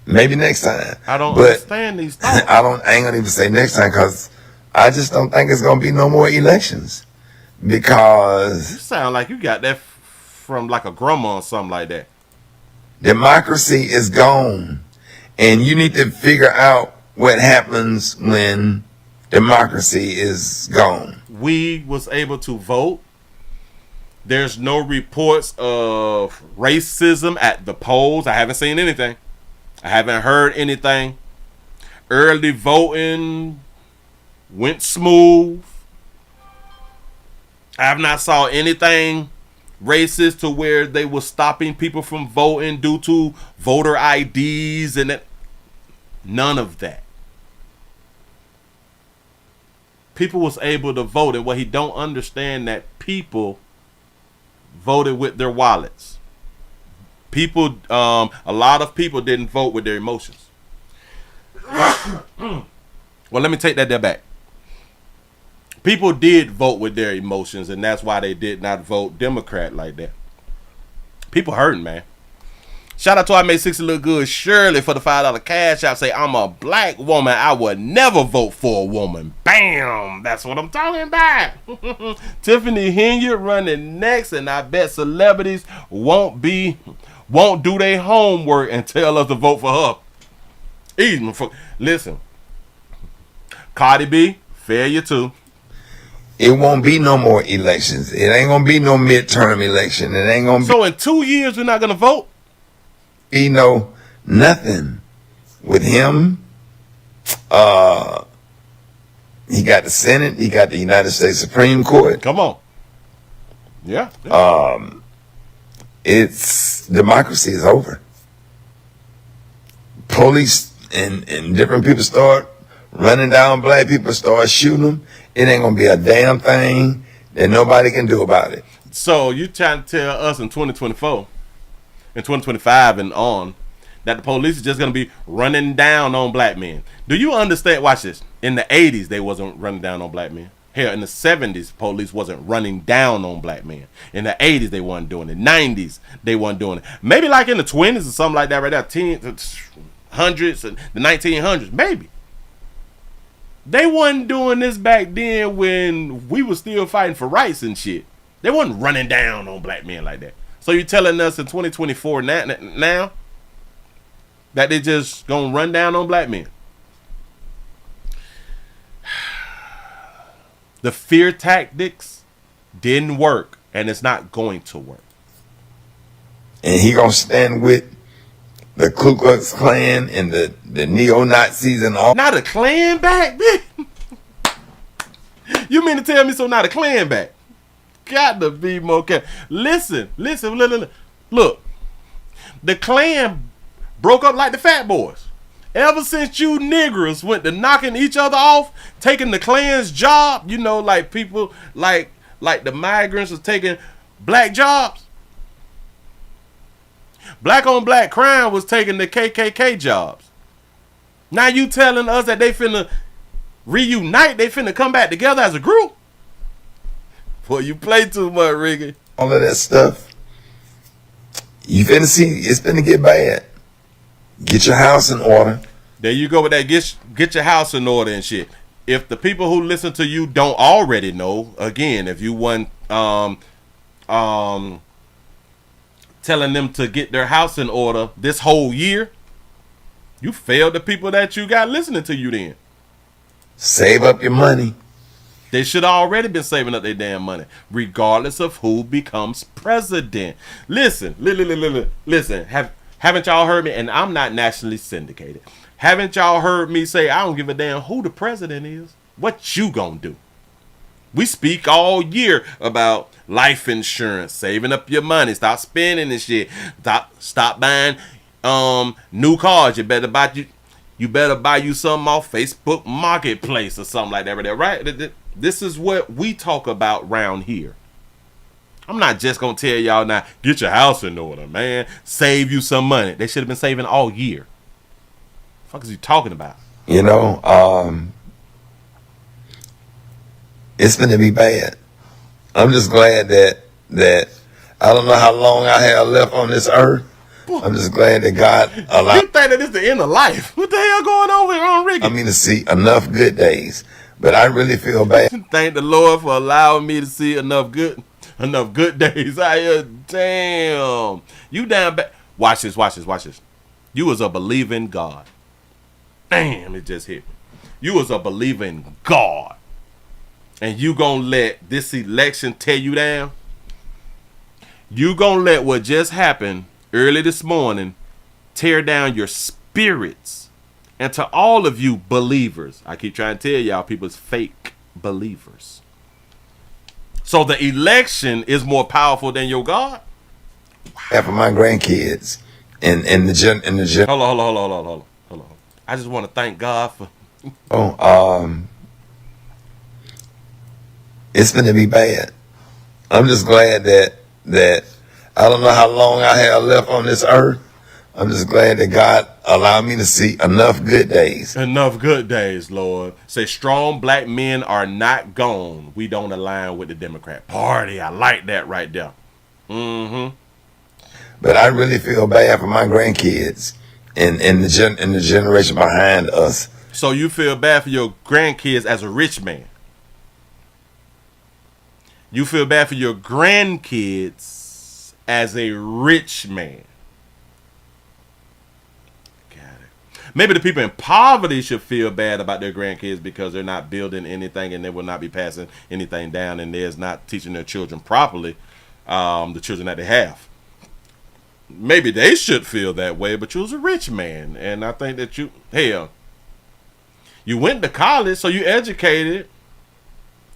Maybe next time. I don't But understand these thoughts. I ain't gonna even say next time because I just don't think it's gonna be no more elections because You sound like you got that from like a grandma or something like that. democracy is gone, and you need to figure out what happens when democracy is gone. We was able to vote. There's no reports of racism at the polls. I haven't seen anything. I haven't heard anything. Early voting went smooth. I have not saw anything racist to where they were stopping people from voting due to voter IDs and that. None of that. People was able to vote, and what he don't understand that people voted with their wallets. People, a lot of people didn't vote with their emotions. Well, let me take that back. People did vote with their emotions, and that's why they did not vote Democrat like that. People hurting, man. Shout out to I Made 60 Look Good Shirley for the $5 cash app. Say, I'm a black woman. I would never vote for a woman. Bam! That's what I'm talking about. Tiffany Henyard running next, and I bet celebrities won't do their homework and tell us to vote for her. Even for, listen, Cardi B, failure too. It won't be no more elections. It ain't gonna be no midterm election. It ain't gonna be. So in 2 years, we're not gonna vote? Be no nothing with him. He got the Senate. He got the United States Supreme Court. Come on. Yeah. It's democracy is over. Police and different people start running down black people, start shooting them. It ain't gonna be a damn thing that nobody can do about it. So you trying to tell us in 2024, in 2025 and on, that the police is just gonna be running down on black men? Do you understand? Watch this. In the 80s, they wasn't running down on black men. Hell, in the 70s, police wasn't running down on black men. In the 80s, they wasn't doing it. 90s, they wasn't doing it. Maybe like in the 20s or something like that right there. Hundreds, the 1900s, maybe. They wasn't doing this back then when we were still fighting for rights and shit. They wasn't running down on black men like that. So you're telling us in 2024 now that they just gonna run down on black men? The fear tactics didn't work, and it's not going to work. And he gonna stand with the Ku Klux Klan and the neo-Nazis and all. Not a Klan back, bitch. You mean to tell me so? Not a Klan back? Got to be more careful. Listen. Look, the Klan broke up like the Fat Boys. Ever since you niggers went to knocking each other off, taking the Klan's job, you know, like people like the migrants was taking black jobs. Black on black crime was taking the KKK jobs. Now you telling us that they finna reunite, they finna come back together as a group? Boy, you play too much, Ricky. All of that stuff. You finna see, it's finna get bad. Get your house in order. There you go with that. Get your house in order and shit. If the people who listen to you don't already know, again, if you want telling them to get their house in order this whole year, you failed the people that you got listening to you then. Save up your money. They should have already been saving up their damn money, regardless of who becomes president. Listen. Haven't y'all heard me? And I'm not nationally syndicated. Haven't y'all heard me say, I don't give a damn who the president is? What you gonna do? We speak all year about life insurance, saving up your money, stop spending this shit, stop buying new cars. You better buy you something off Facebook Marketplace or something like that, right? This is what we talk about around here. I'm not just gonna tell y'all now, get your house in order, man. Save you some money. They should have been saving all year. The fuck is you talking about? You know, it's gonna be bad. I'm just glad that I don't know how long I have left on this earth, I'm just glad that God allowed. You think that this is the end of life? What the hell going on with Ricky? I mean, to see enough good days, but I really feel bad. Thank the Lord for allowing me to see enough good days out here. Damn, you down bad. Watch this. You was a believing God. Damn, it just hit me. You was a believing God, and you gonna let this election tear you down? You gonna let what just happened early this morning tear down your spirits? And to all of you believers, I keep trying to tell y'all, people's fake believers. So the election is more powerful than your God? And for my grandkids, and the gen. Hold on. I just want to thank God for. It's gonna be bad. I'm just glad that I don't know how long I have left on this earth. I'm just glad that God allowed me to see enough good days. Enough good days, Lord. Say, strong black men are not gone. We don't align with the Democrat Party. I like that right there. Mm-hmm. But I really feel bad for my grandkids and the generation behind us. So you feel bad for your grandkids as a rich man? You feel bad for your grandkids as a rich man? Maybe the people in poverty should feel bad about their grandkids because they're not building anything and they will not be passing anything down, and they're not teaching their children properly, the children that they have. Maybe they should feel that way, but you was a rich man, and I think that you went to college, so you educated,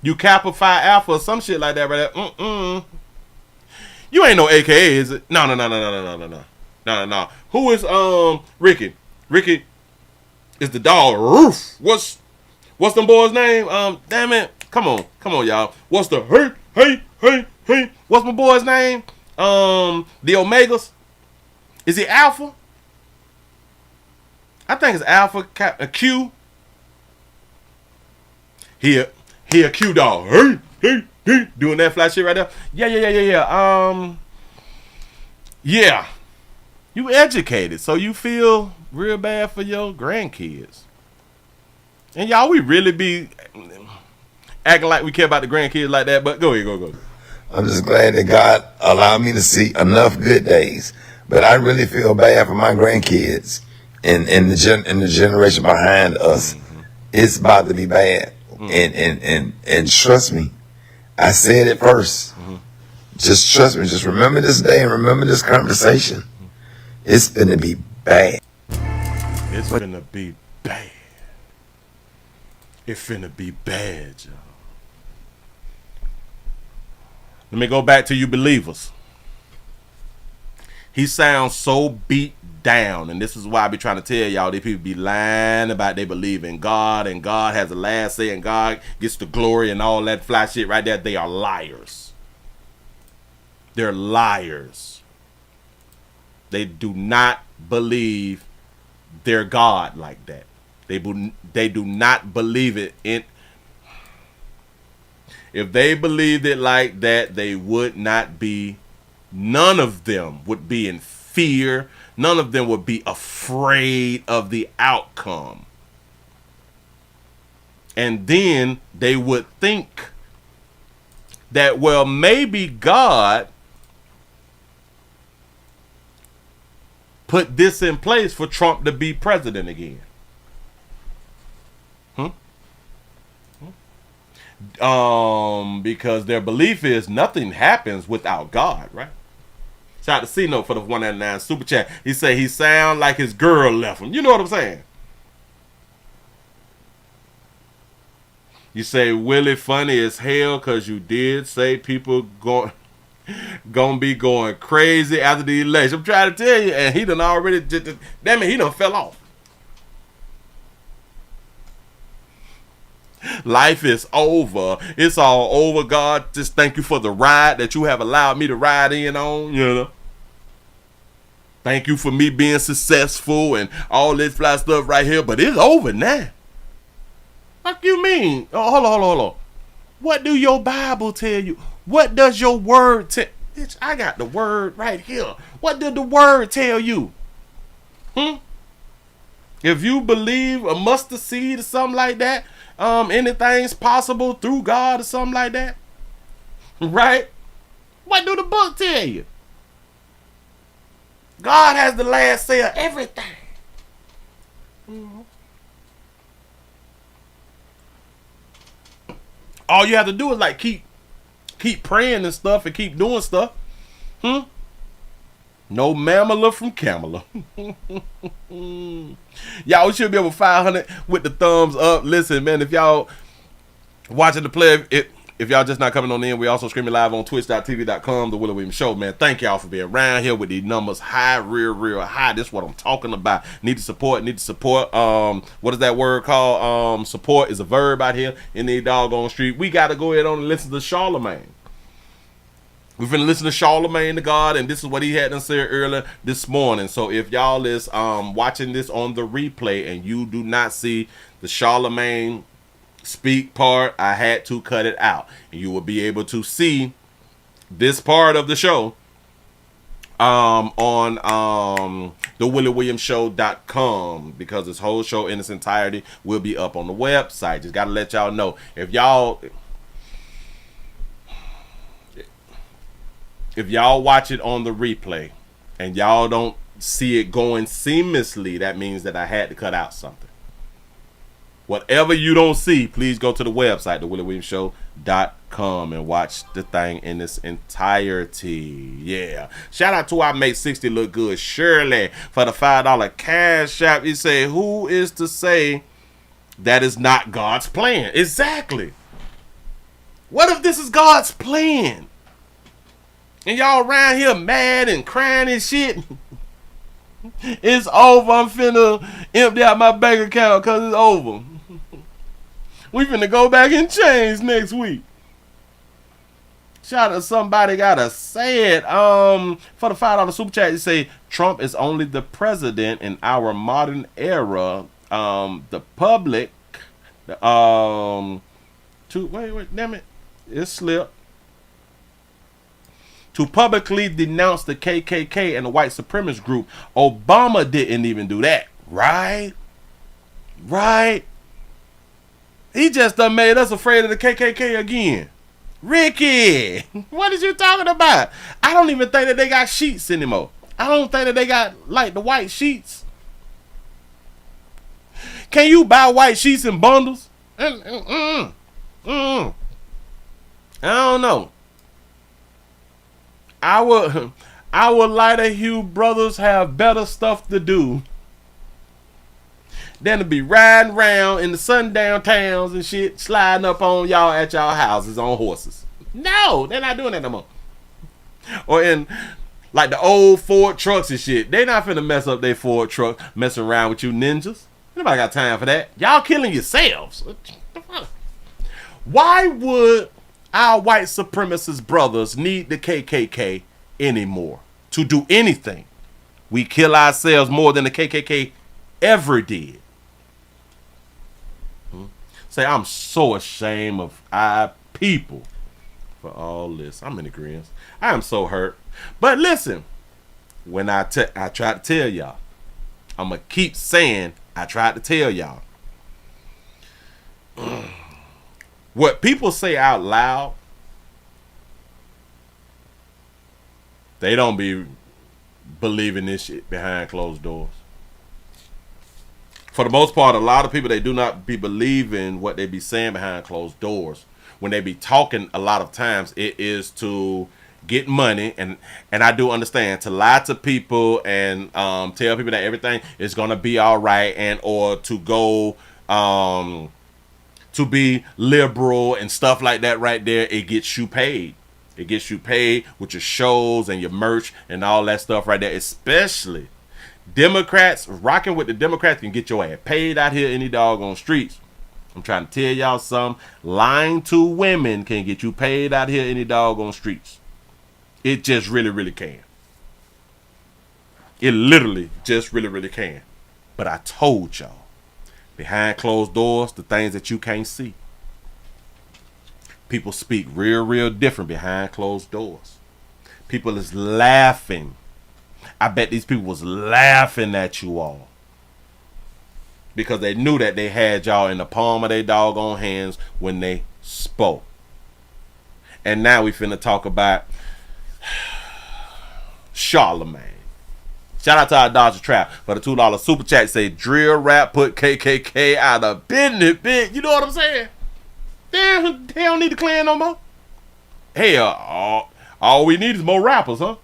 you Kappa Phi Alpha or some shit like that, right there. You ain't no AKA, is it? No. Who is Ricky? Ricky is the dog. Roof. What's them boys' name? Damn it. Come on, y'all. What's the hey? What's my boy's name? The Omegas. Is he Alpha? I think it's Alpha. Q. He a Q dog. Hey. Doing that fly shit right there. Yeah. Yeah. You educated, so you feel real bad for your grandkids. And y'all, we really be acting like we care about the grandkids like that, but go ahead. I'm just glad that God allowed me to see enough good days. But I really feel bad for my grandkids and the generation behind us. It's about to be bad. And trust me, I said it first. Just trust me. Just remember this day and remember this conversation. It's gonna be bad. It's finna be bad. It's finna be bad, y'all. Let me go back to you believers. He sounds so beat down, and this is why I be trying to tell y'all, these people be lying about they believe in God, and God has the last say, and God gets the glory and all that fly shit right there. They are liars. They're liars. They do not believe their God like that. They do not believe it. If they believed it like that, they would not be. None of them would be in fear. None of them would be afraid of the outcome. And then they would think that, well, maybe God put this in place for Trump to be president again. Because their belief is nothing happens without God, right? Shout out to C-Note for the 199 super chat. He say he sound like his girl left him. You know what I'm saying? You say Willie funny as hell because you did say people gonna be going crazy after the election. I'm trying to tell you, and he done already damn it, he done fell off. Life is over. It's all over. God, just thank you for the ride that you have allowed me to ride in on, you know. Thank you for me being successful and all this fly stuff right here, but it's over now. What you mean? Oh, hold on. What do your Bible tell you? What does your word tell? Bitch, I got the word right here. What did the word tell you? If you believe a mustard seed or something like that, anything's possible through God or something like that. Right? What do the book tell you? God has the last say of everything. All you have to do is like keep praying and stuff and keep doing stuff. No Mamala from Kamala. Y'all should be over 500 with the thumbs up. Listen, man, if y'all watching the play, if y'all just not coming on in, we also streaming live on twitch.tv.com, The Willie Williams Show, man. Thank y'all for being around here with these numbers high, real high. This is what I'm talking about. Need to support. What is that word called? Support is a verb out here in the doggone street. We got to go ahead on and listen to Charlemagne. We've been listening to Charlemagne the God, and this is what he had to say earlier this morning. So if y'all is watching this on the replay and you do not see the Charlemagne speak part, I had to cut it out, and you will be able to see this part of the show on thewilliewilliamsshow.com, because this whole show in its entirety will be up on the website. Just gotta let y'all know, if y'all watch it on the replay and y'all don't see it going seamlessly, that means that I had to cut out something. Whatever you don't see, please go to the website, thewilliewilliamsshow.com, and watch the thing in its entirety. Yeah. Shout out to our mate 60 Look Good Shirley for the $5 cash app. He say, who is to say that is not God's plan? Exactly. What if this is God's plan? And y'all around here mad and crying and shit. It's over. I'm finna empty out my bank account because it's over. We finna go back and change next week. Shout out to somebody gotta say it. For the $5 super chat, you say Trump is only the president in our modern era. The public, wait, damn it, it slipped. To publicly denounce the KKK and the white supremacist group. Obama didn't even do that. Right? He just done made us afraid of the KKK again. Ricky, what is you talking about? I don't even think that they got sheets anymore. I don't think that they got, like, the white sheets. Can you buy white sheets in bundles? I don't know. Our lighter hue brothers have better stuff to do than to be riding around in the sundown towns and shit, sliding up on y'all at y'all houses on horses. No, they're not doing that no more. Or in like the old Ford trucks and shit. They not finna mess up their Ford truck messing around with you ninjas. Nobody got time for that. Y'all killing yourselves. Why would our white supremacist brothers need the KKK anymore to do anything? We kill ourselves more than the KKK ever did. Say, I'm so ashamed of our people for all this. I'm in agreement. I am so hurt. But listen, when I tried to tell y'all, I'm going to keep saying I tried to tell y'all. What people say out loud, they don't be believing this shit behind closed doors. For the most part, a lot of people, they do not be believing what they be saying behind closed doors. When they be talking, a lot of times it is to get money, and I do understand, to lie to people and tell people that everything is gonna be all right, and or to go to be liberal and stuff like that. Right there, it gets you paid. It gets you paid with your shows and your merch and all that stuff right there. Especially Democrats, rocking with the Democrats can get your ass paid out here in the doggone streets. I'm trying to tell y'all something. Lying to women can get you paid out here in the doggone streets. It just really can. It literally just really can. But I told y'all, behind closed doors, the things that you can't see. People speak real different behind closed doors. People is laughing. I bet these people was laughing at you all. Because they knew that they had y'all in the palm of their doggone hands when they spoke. And now we finna talk about Charlemagne. Shout out to our Dodger Trap for the $2 super chat. Say drill rap put KKK out of business, bitch. You know what I'm saying? Damn, they don't need to clan no more. Hey, all we need is more rappers, huh?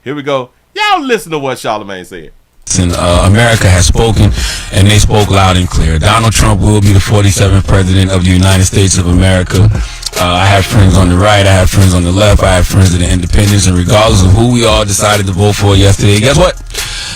Here we go. Y'all listen to what Charlemagne said. And America has spoken, and they spoke loud and clear. Donald Trump will be the 47th president of the United States of America. I have friends on the right, I have friends on the left, I have friends that are independents, and regardless of who we all decided to vote for yesterday, guess what?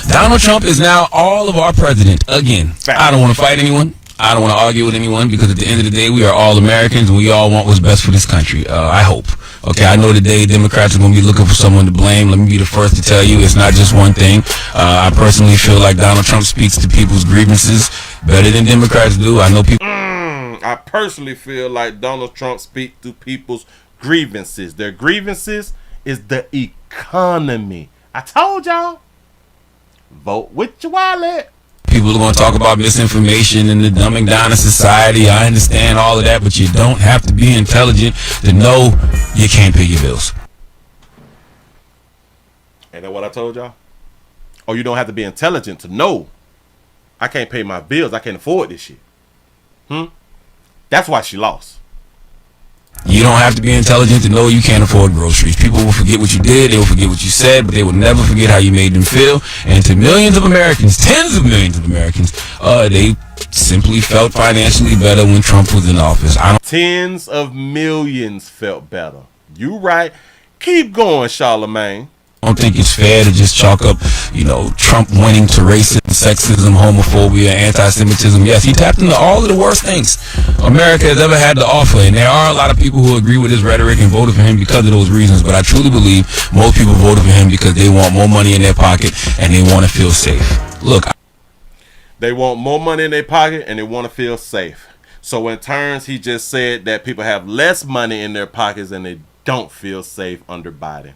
Donald Trump is now all of our president again. I don't want to fight anyone. I don't want to argue with anyone, because at the end of the day, we are all Americans, and we all want what's best for this country. I hope. Okay, I know today Democrats are going to be looking for someone to blame. Let me be the first to tell you it's not just one thing. I personally feel like Donald Trump speaks to people's grievances better than Democrats do. I know people. I personally feel like Donald Trump speaks to people's grievances. Their grievances is the economy. I told y'all. Vote with your wallet. People are going to talk about misinformation and the dumbing down of society. I understand all of that, but you don't have to be intelligent to know you can't pay your bills. Ain't that what I told y'all? Oh, you don't have to be intelligent to know I can't pay my bills. I can't afford this shit. That's why she lost. You don't have to be intelligent to know you can't afford groceries. People will forget what you did, they will forget what you said, but they will never forget how you made them feel. And to millions of Americans, tens of millions of Americans, they simply felt financially better when Trump was in office. Tens of millions felt better. You right. Keep going, Charlemagne. I don't think it's fair to just chalk up, Trump winning to racism, sexism, homophobia, anti-Semitism. Yes, he tapped into all of the worst things America has ever had to offer. And there are a lot of people who agree with his rhetoric and voted for him because of those reasons. But I truly believe most people voted for him because they want more money in their pocket and they want to feel safe. Look. They want more money in their pocket and they want to feel safe. So in turns, he just said that people have less money in their pockets and they don't feel safe under Biden.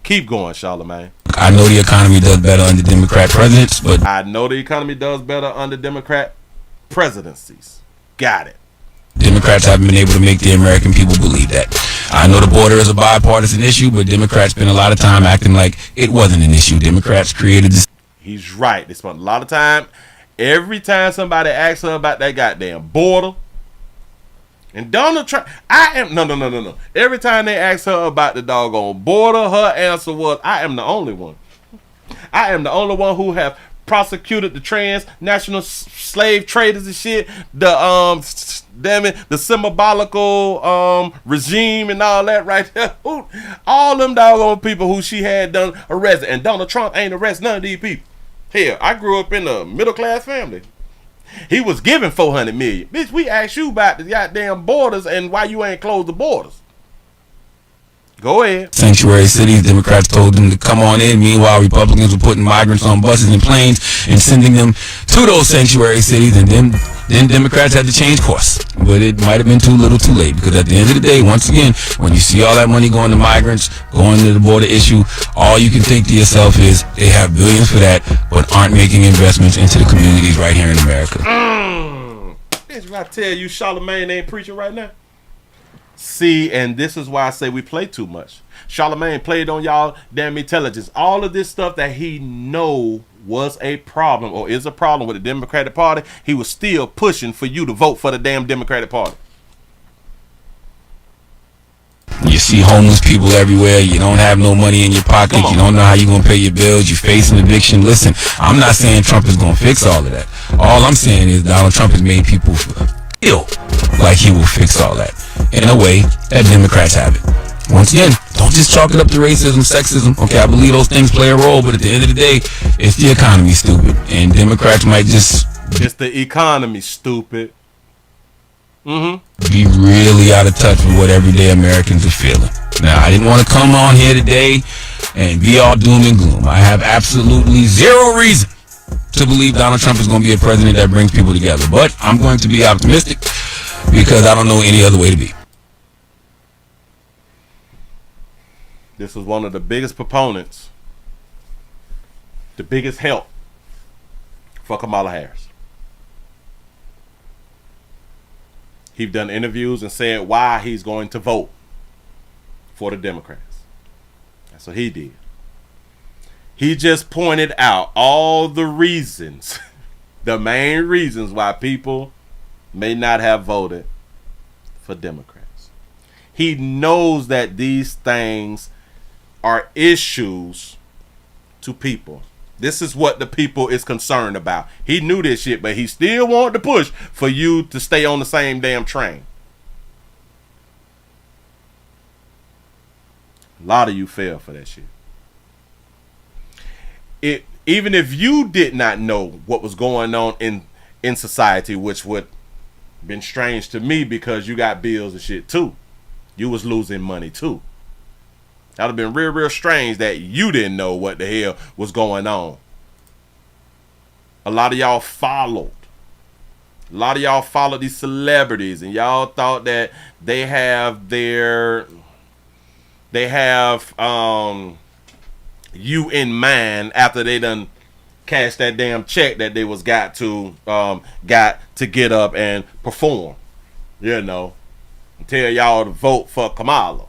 Keep going, Charlemagne. I know the economy does better under Democrat presidents, but I know the economy does better under Democrat presidencies. Got it. Democrats haven't been able to make the American people believe that. I know the border is a bipartisan issue, but Democrats spent a lot of time acting like it wasn't an issue. Democrats created this. He's right. They spent a lot of time. Every time somebody asks her about that goddamn border, and Donald Trump, no. Every time they asked her about the doggone border, her answer was, I am the only one. I am the only one who have prosecuted the transnational slave traders and shit. The symbolical regime and all that right there. All them doggone people who she had done arrested. And Donald Trump ain't arrested none of these people. Hell, I grew up in a middle class family. He was given $400 million. Bitch, we asked you about the goddamn borders and why you ain't closed the borders. Go ahead. Sanctuary cities, Democrats told them to come on in. Meanwhile, Republicans were putting migrants on buses and planes and sending them to those sanctuary cities. And then Democrats had to change course. But it might have been too little too late, because at the end of the day, once again, when you see all that money going to migrants, going to the border issue, all you can think to yourself is they have billions for that, but aren't making investments into the communities right here in America. Bitch, I tell you, Charlemagne ain't preaching right now. See, and this is why I say we play too much. Charlemagne played on y'all damn intelligence. All of this stuff that he know was a problem or is a problem with the Democratic Party, he was still pushing for you to vote for the damn Democratic Party. You see homeless people everywhere. You don't have no money in your pocket. You don't know how you're going to pay your bills. You're facing eviction. Listen, I'm not saying Trump is going to fix all of that. All I'm saying is Donald Trump has made people feel like he will fix all that in a way that Democrats have it. Once again, don't just chalk it up to racism, sexism. Okay, I believe those things play a role, but at the end of the day, it's the economy, stupid. And Democrats might just... It's the economy, stupid. Be really out of touch with what everyday Americans are feeling. Now, I didn't want to come on here today and be all doom and gloom. I have absolutely zero reason to believe Donald Trump is going to be a president that brings people together. But I'm going to be optimistic because I don't know any other way to be. this was one of the biggest proponents, the biggest help for Kamala Harris. He's done interviews and said why he's going to vote for the Democrats. That's what he did. He just pointed out all the reasons, the main reasons why people may not have voted for Democrats. He knows that these things are issues to people. This is what the people is concerned about. He knew this shit, but he still wanted to push for you to stay on the same damn train. A lot of you fell for that shit. Even if you did not know what was going on in society, which would been strange to me because you got bills and shit too. You was losing money too. That would have been real strange that you didn't know what the hell was going on. A lot of y'all followed. A lot of y'all followed these celebrities and y'all thought that they have you in mind after they done cash that damn check that they was got to get up and perform, you know, and tell y'all to vote for Kamala.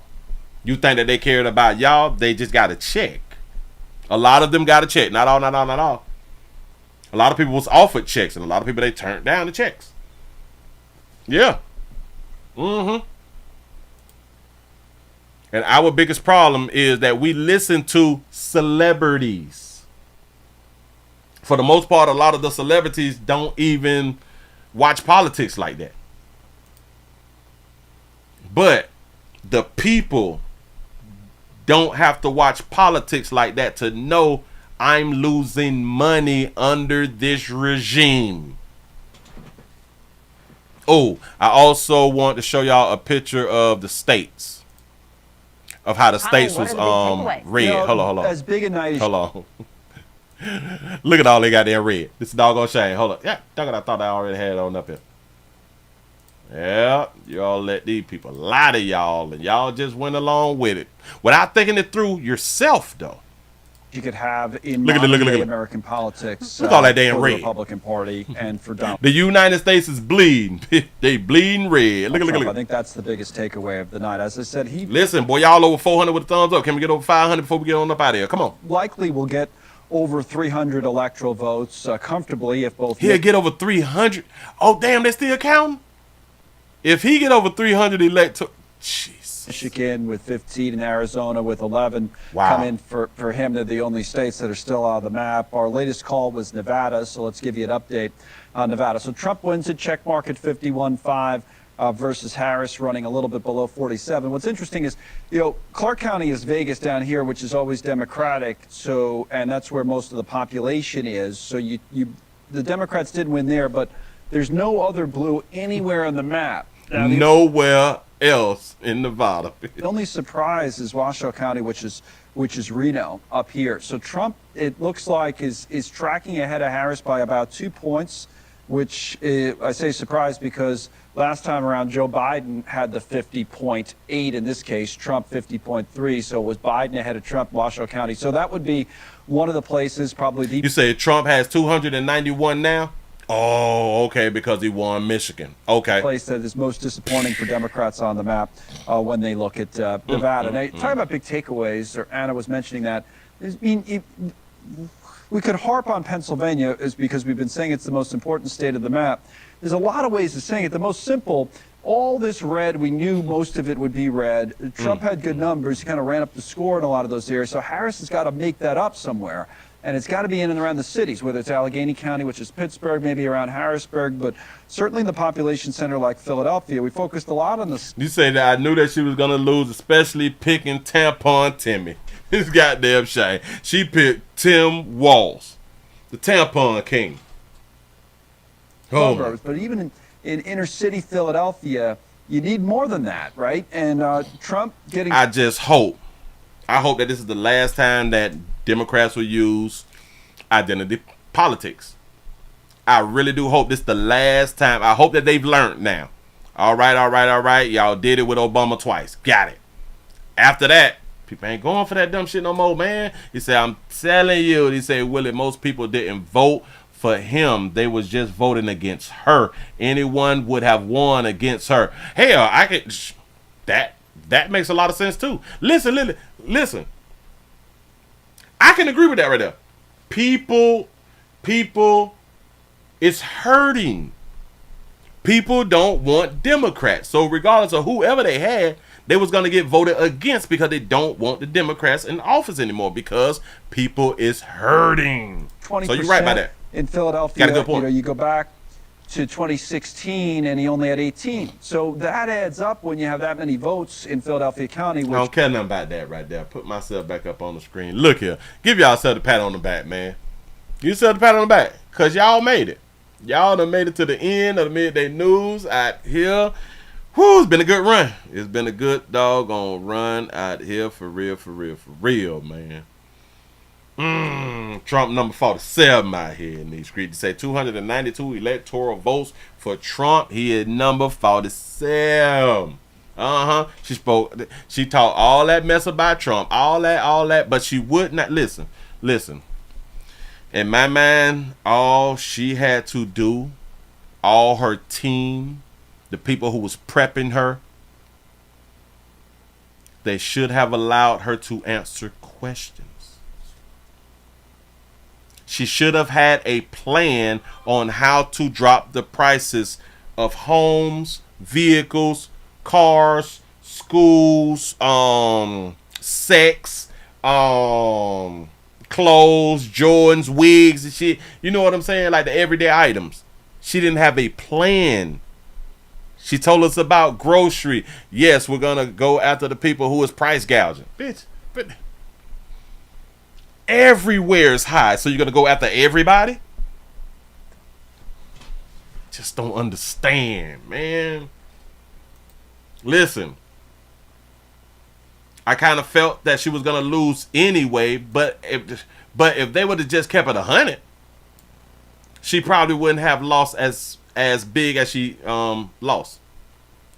You think that they cared about y'all? They just got a check. A lot of them got a check. Not all. A lot of people was offered checks, and a lot of people they turned down the checks. Yeah. And our biggest problem is that we listen to celebrities. For the most part, a lot of the celebrities don't even watch politics like that. But the people don't have to watch politics like that to know I'm losing money under this regime. Oh, I also want to show y'all a picture of the states. Of how the states was red. Hold on. As big a night as Hold on. Look at all they got there red. This is doggone shame. Hold on. Yeah, I thought I already had it on up here. Yeah, y'all let these people lie to y'all, and y'all just went along with it without thinking it through yourself, though. You could have in look at American politics. Look at all that damn for red. the Republican Party and for Donald. The United States is bleeding. They bleeding red. Look. I think that's the biggest takeaway of the night. As I said, listen, boy, y'all over 400 with a thumbs up. Can we get over 500 before we get on up out of here? Come on. Likely will get over 300 electoral votes comfortably if both. He'll get over 300. Oh, damn, they still counting? If he get over 300 electoral, jeez. Michigan with 15 and Arizona with 11 come in for him. They're the only states that are still out of the map. Our latest call was Nevada, so let's give you an update on Nevada. So Trump wins it, check mark at 51.5 versus Harris running a little bit below 47. What's interesting is, Clark County is Vegas down here, which is always Democratic. So, and that's where most of the population is. So the Democrats did win there, but there's no other blue anywhere on the map. Now, nowhere else in Nevada. The only surprise is Washoe County, which is Reno up here. So Trump, it looks like, is tracking ahead of Harris by about 2 points, which I say surprise because last time around Joe Biden had the 50.8 in this case, Trump 50.3. So it was Biden ahead of Trump, Washoe County. So that would be one of the places probably. You say Trump has 291 now? Oh, okay, because he won Michigan. Okay. Place that is most disappointing for Democrats on the map when they look at Nevada. Now, talking about big takeaways, or Anna was mentioning that. We could harp on Pennsylvania is because we've been saying it's the most important state of the map. There's a lot of ways of saying it. The most simple, all this red, we knew most of it would be red. Trump had good numbers. He kind of ran up the score in a lot of those areas. So Harris has got to make that up somewhere. And it's got to be in and around the cities, whether it's Allegheny County, which is Pittsburgh, maybe around Harrisburg, but certainly in the population center like Philadelphia. We focused a lot on this. You say that I knew that she was going to lose, especially picking Tampon Timmy. This goddamn shame. She picked Tim Walz, the Tampon King. Suburbs, but even in inner city Philadelphia, you need more than that, right? And Trump getting. I hope that this is the last time that Democrats will use identity politics. I really do hope this is the last time. I hope that they've learned now. All right. Y'all did it with Obama twice. Got it. After that, People ain't going for that dumb shit no more, man. He said, I'm telling you. He said, Willie, most people didn't vote for him. They was just voting against her. Anyone would have won against her. Hell, I could... That makes a lot of sense, too. Listen. I can agree with that right there. People, it's hurting. People don't want Democrats. So regardless of whoever they had, they was going to get voted against because they don't want the Democrats in office anymore because people is hurting. 20% so you're right about that. In Philadelphia, Got a good point. you go back to 2016 and he only had 18. So that adds up when you have that many votes in Philadelphia County. I don't care nothing about that right there. Put myself back up on the screen. Look here. Give y'all a pat on the back, man. Give yourself a pat on the back because y'all made it. Y'all done made it to the end of the midday news out here. Whew, it's been a good run. It's been a good doggone run out here for real, man. Trump number 47 out here in these streets. They say 292 electoral votes for Trump. He is number 47. She talked all that mess about Trump, all that, but she would not listen. In my mind, all she had to do, all her team, the people who was prepping her, they should have allowed her to answer questions. She should have had a plan on how to drop the prices of homes, vehicles, cars, schools, sex, clothes, Jordans, wigs and shit. You know what I'm saying? Like the everyday items. She didn't have a plan. She told us about grocery. Yes, we're going to go after the people who is price gouging. Bitch, but everywhere is high. So you're going to go after everybody? Just don't understand, man. Listen. I kind of felt that she was going to lose anyway, but if they would have just kept it 100, she probably wouldn't have lost as big as she lost.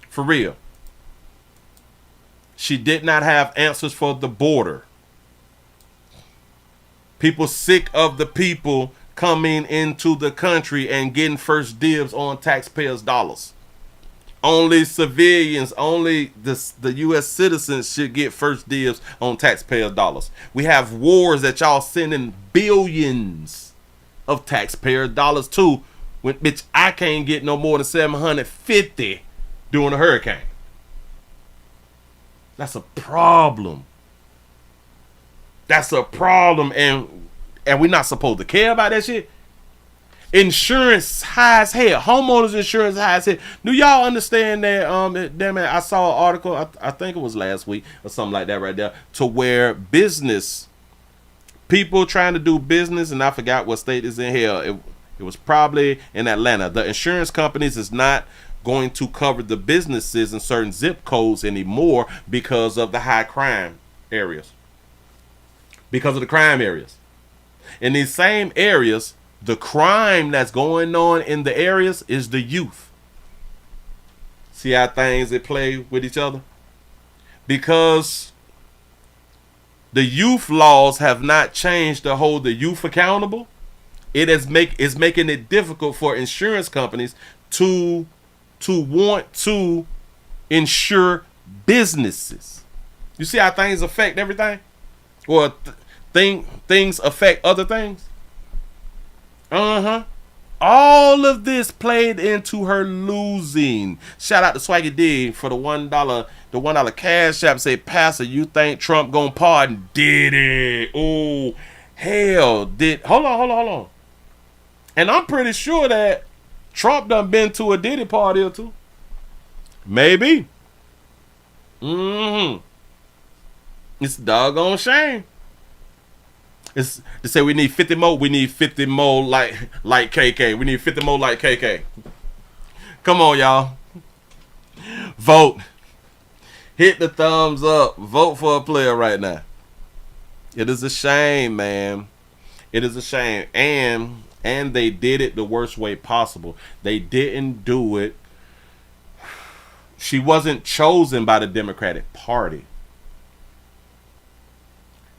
For real. She did not have answers for the border. People sick of the people coming into the country and getting first dibs on taxpayers' dollars. Only civilians, only the U.S. citizens should get first dibs on taxpayers' dollars. We have wars that y'all sending billions of taxpayer dollars to, when bitch I can't get no more than 750 during a hurricane. That's a problem. That's a problem, and we're not supposed to care about that shit. Insurance high as hell. Homeowners insurance high as hell. Do y'all understand that? Damn it, I saw an article. I think it was last week or something like that right there, to where business people trying to do business, and I forgot what state is in here. It was probably in Atlanta. The insurance companies is not going to cover the businesses in certain zip codes anymore because of the high crime areas. Because of the crime areas. In these same areas, the crime that's going on in the areas is the youth. See how things they play with each other? Because the youth laws have not changed to hold the youth accountable. It's making it difficult for insurance companies to want to insure businesses. You see how things affect everything? Or things affect other things? All of this played into her losing. Shout out to Swaggy D for the $1 cash app. Say, Pastor, you think Trump gonna pardon? Did it? Oh, hell, hold on. And I'm pretty sure that Trump done been to a Diddy party or two. Maybe. It's a doggone shame. It's to say we need 50 more. We need 50 more like KK. We need 50 more like KK. Come on, y'all. Vote. Hit the thumbs up. Vote for a player right now. It is a shame, man. It is a shame. And they did it the worst way possible. They didn't do it. She wasn't chosen by the Democratic Party.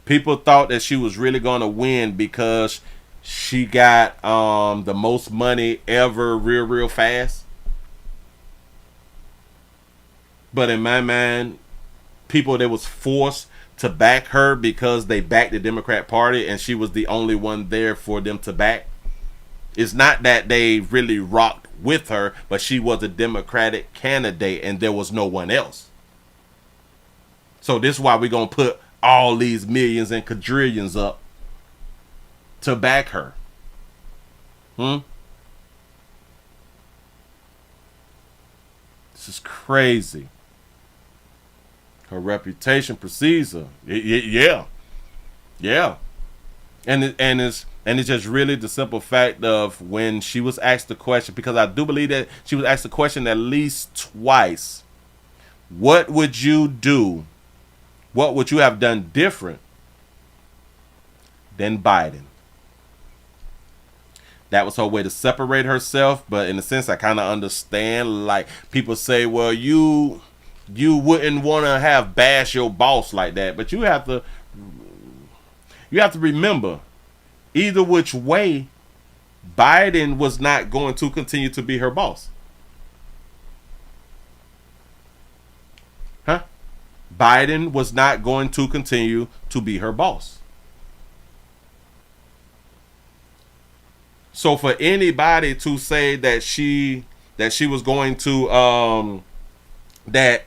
People thought that she was really going to win because she got the most money ever real fast. But in my mind, people that was forced to back her because they backed the Democrat Party and she was the only one there for them to back. It's not that they really rocked with her, but she was a Democratic candidate and there was no one else. So this is why we're going to put all these millions and quadrillions up to back her. This is crazy. Her reputation precedes her. Yeah. And it's just really the simple fact of when she was asked the question, because I do believe that she was asked the question at least twice. What would you do? What would you have done different than Biden? That was her way to separate herself. But in a sense, I kind of understand. Like, people say, well, you wouldn't want to have bash your boss like that. But you have to remember, either which way, Biden was not going to continue to be her boss. Biden was not going to continue to be her boss. So for anybody to say that she was going to that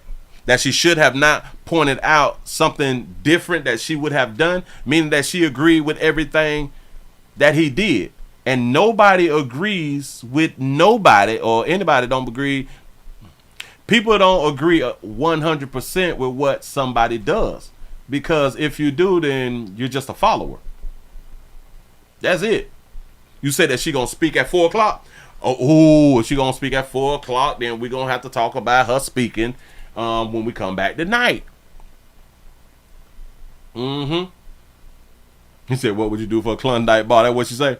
she should have not pointed out something different that she would have done, meaning that she agreed with everything that he did. And nobody agrees with nobody, or anybody don't agree. People don't agree 100% with what somebody does. Because if you do, then you're just a follower. That's it. You say that she gonna speak at 4 o'clock. Oh, if she gonna speak at 4 o'clock, then we're gonna have to talk about her speaking when we come back tonight. He said, what would you do for a Klondike bar? That's what she say.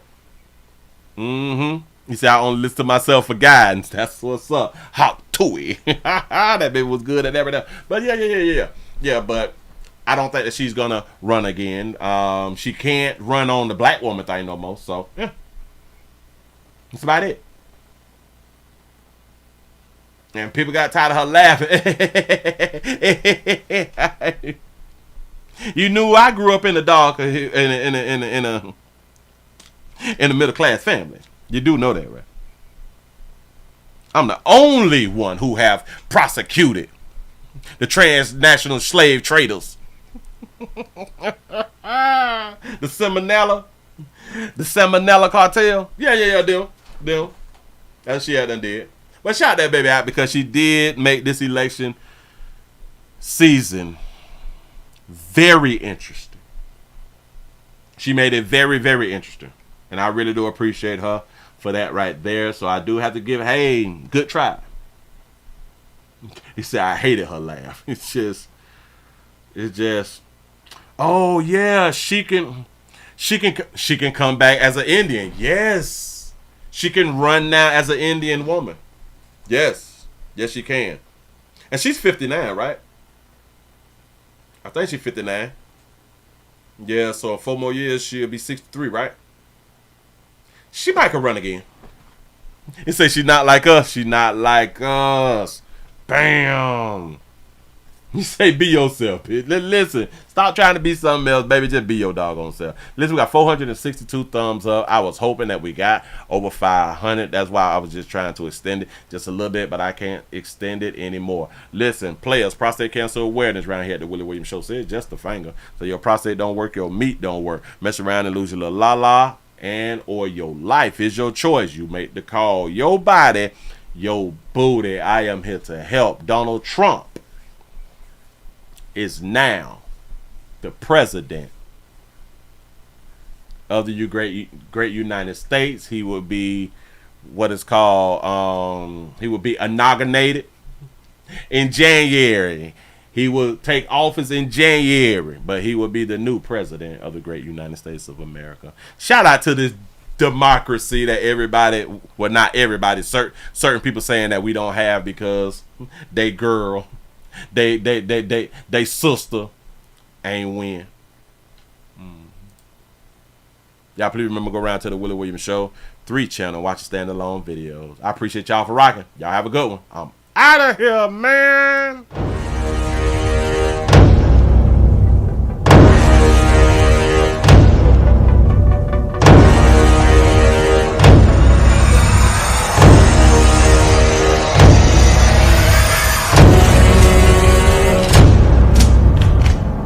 He said, I only listen to myself for guidance. That's what's up. Hot tooey. That baby was good at everything. But yeah, but I don't think that she's gonna run again. She can't run on the black woman thing no more. So yeah, that's about it. And people got tired of her laughing. You knew I grew up in the dark in a middle class family. You do know that, right? I'm the only one who have prosecuted the transnational slave traders. The Seminella cartel. Yeah, them. That's she had done did. But shout that baby out because she did make this election season very interesting. She made it very, very interesting. And I really do appreciate her for that right there. So I do have to give, hey, good try. He said I hated her laugh. It's just, oh yeah, she can come back as an Indian. Yes. She can run now as an Indian woman. Yes, she can. And she's 59, right? I think she's 59. Yeah, so in 4 more years, she'll be 63, right? She might could run again. He say she's not like us. She's not like us. Bam. You say be yourself. Listen, stop trying to be something else, baby. Just be your doggone self. Listen, we got 462 thumbs up. I was hoping that we got over 500. That's why I was just trying to extend it just a little bit, but I can't extend it anymore. Listen, players, prostate cancer awareness around here at the Willie Williams Show says just a finger. So your prostate don't work, your meat don't work. Mess around and lose your little la-la and or your life is your choice. You make the call. Your body, your booty. I am here to help. Donald Trump is now the president of the great United States. He will be what is called he will be inaugurated in January. He will take office in January, but he will be the new president of the great United States of America. Shout out to this democracy that everybody, well, not everybody, certain people saying that we don't have because they girl, they sister ain't win. Y'all please remember, go around to the Willie Williams Show 3 channel, watch the standalone videos. I appreciate y'all for rocking. Y'all have a good one. I'm out of here, man.